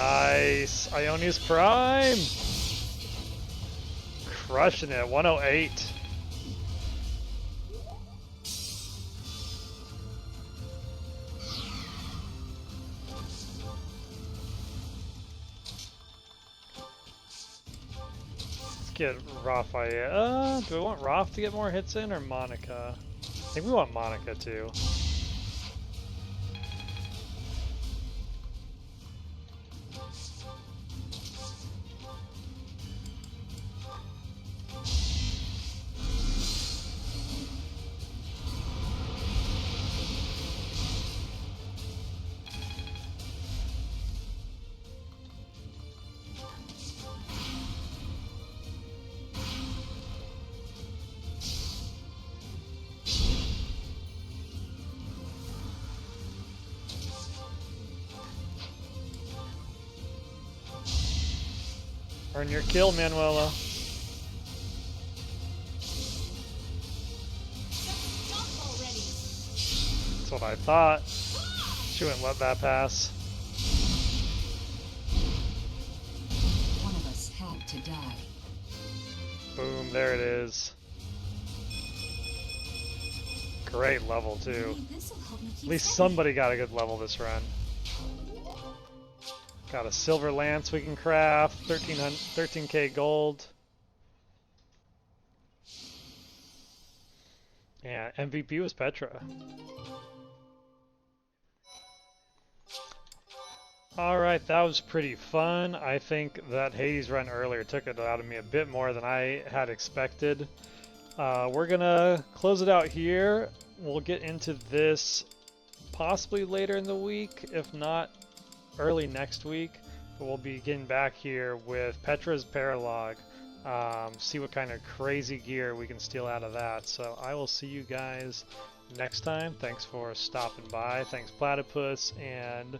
Nice. Ionius Prime. Crushing it. 108. Let's get Raphael. Do we want Raph to get more hits in or Monica? I think we want Monica too. Earn your kill, Manuela. That's what I thought. She wouldn't let that pass. One of us had to die. Boom, there it is. Great level too. At least somebody got a good level this run. Got a silver lance we can craft, 13k gold. Yeah, MVP was Petra. Alright, that was pretty fun. I think that Hades run earlier took it out of me a bit more than I had expected. We're gonna close it out here. We'll get into this possibly later in the week, if not early next week, but we'll be getting back here with Petra's Paralog, see what kind of crazy gear we can steal out of that. So I will see you guys next time. Thanks for stopping by. Thanks Platypus and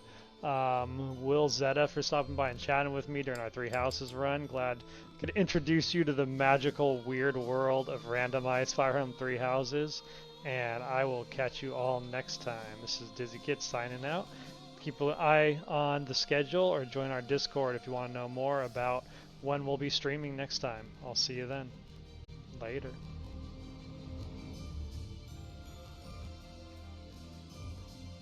Will Zeta for stopping by and chatting with me during our Three Houses run. Glad I could introduce you to the magical weird world of randomized Fire Emblem Three Houses, and I will catch you all next time. This is Dizzy Kid signing out. Keep an eye on the schedule or join our Discord if you want to know more about when we'll be streaming next time. I'll see you then. Later.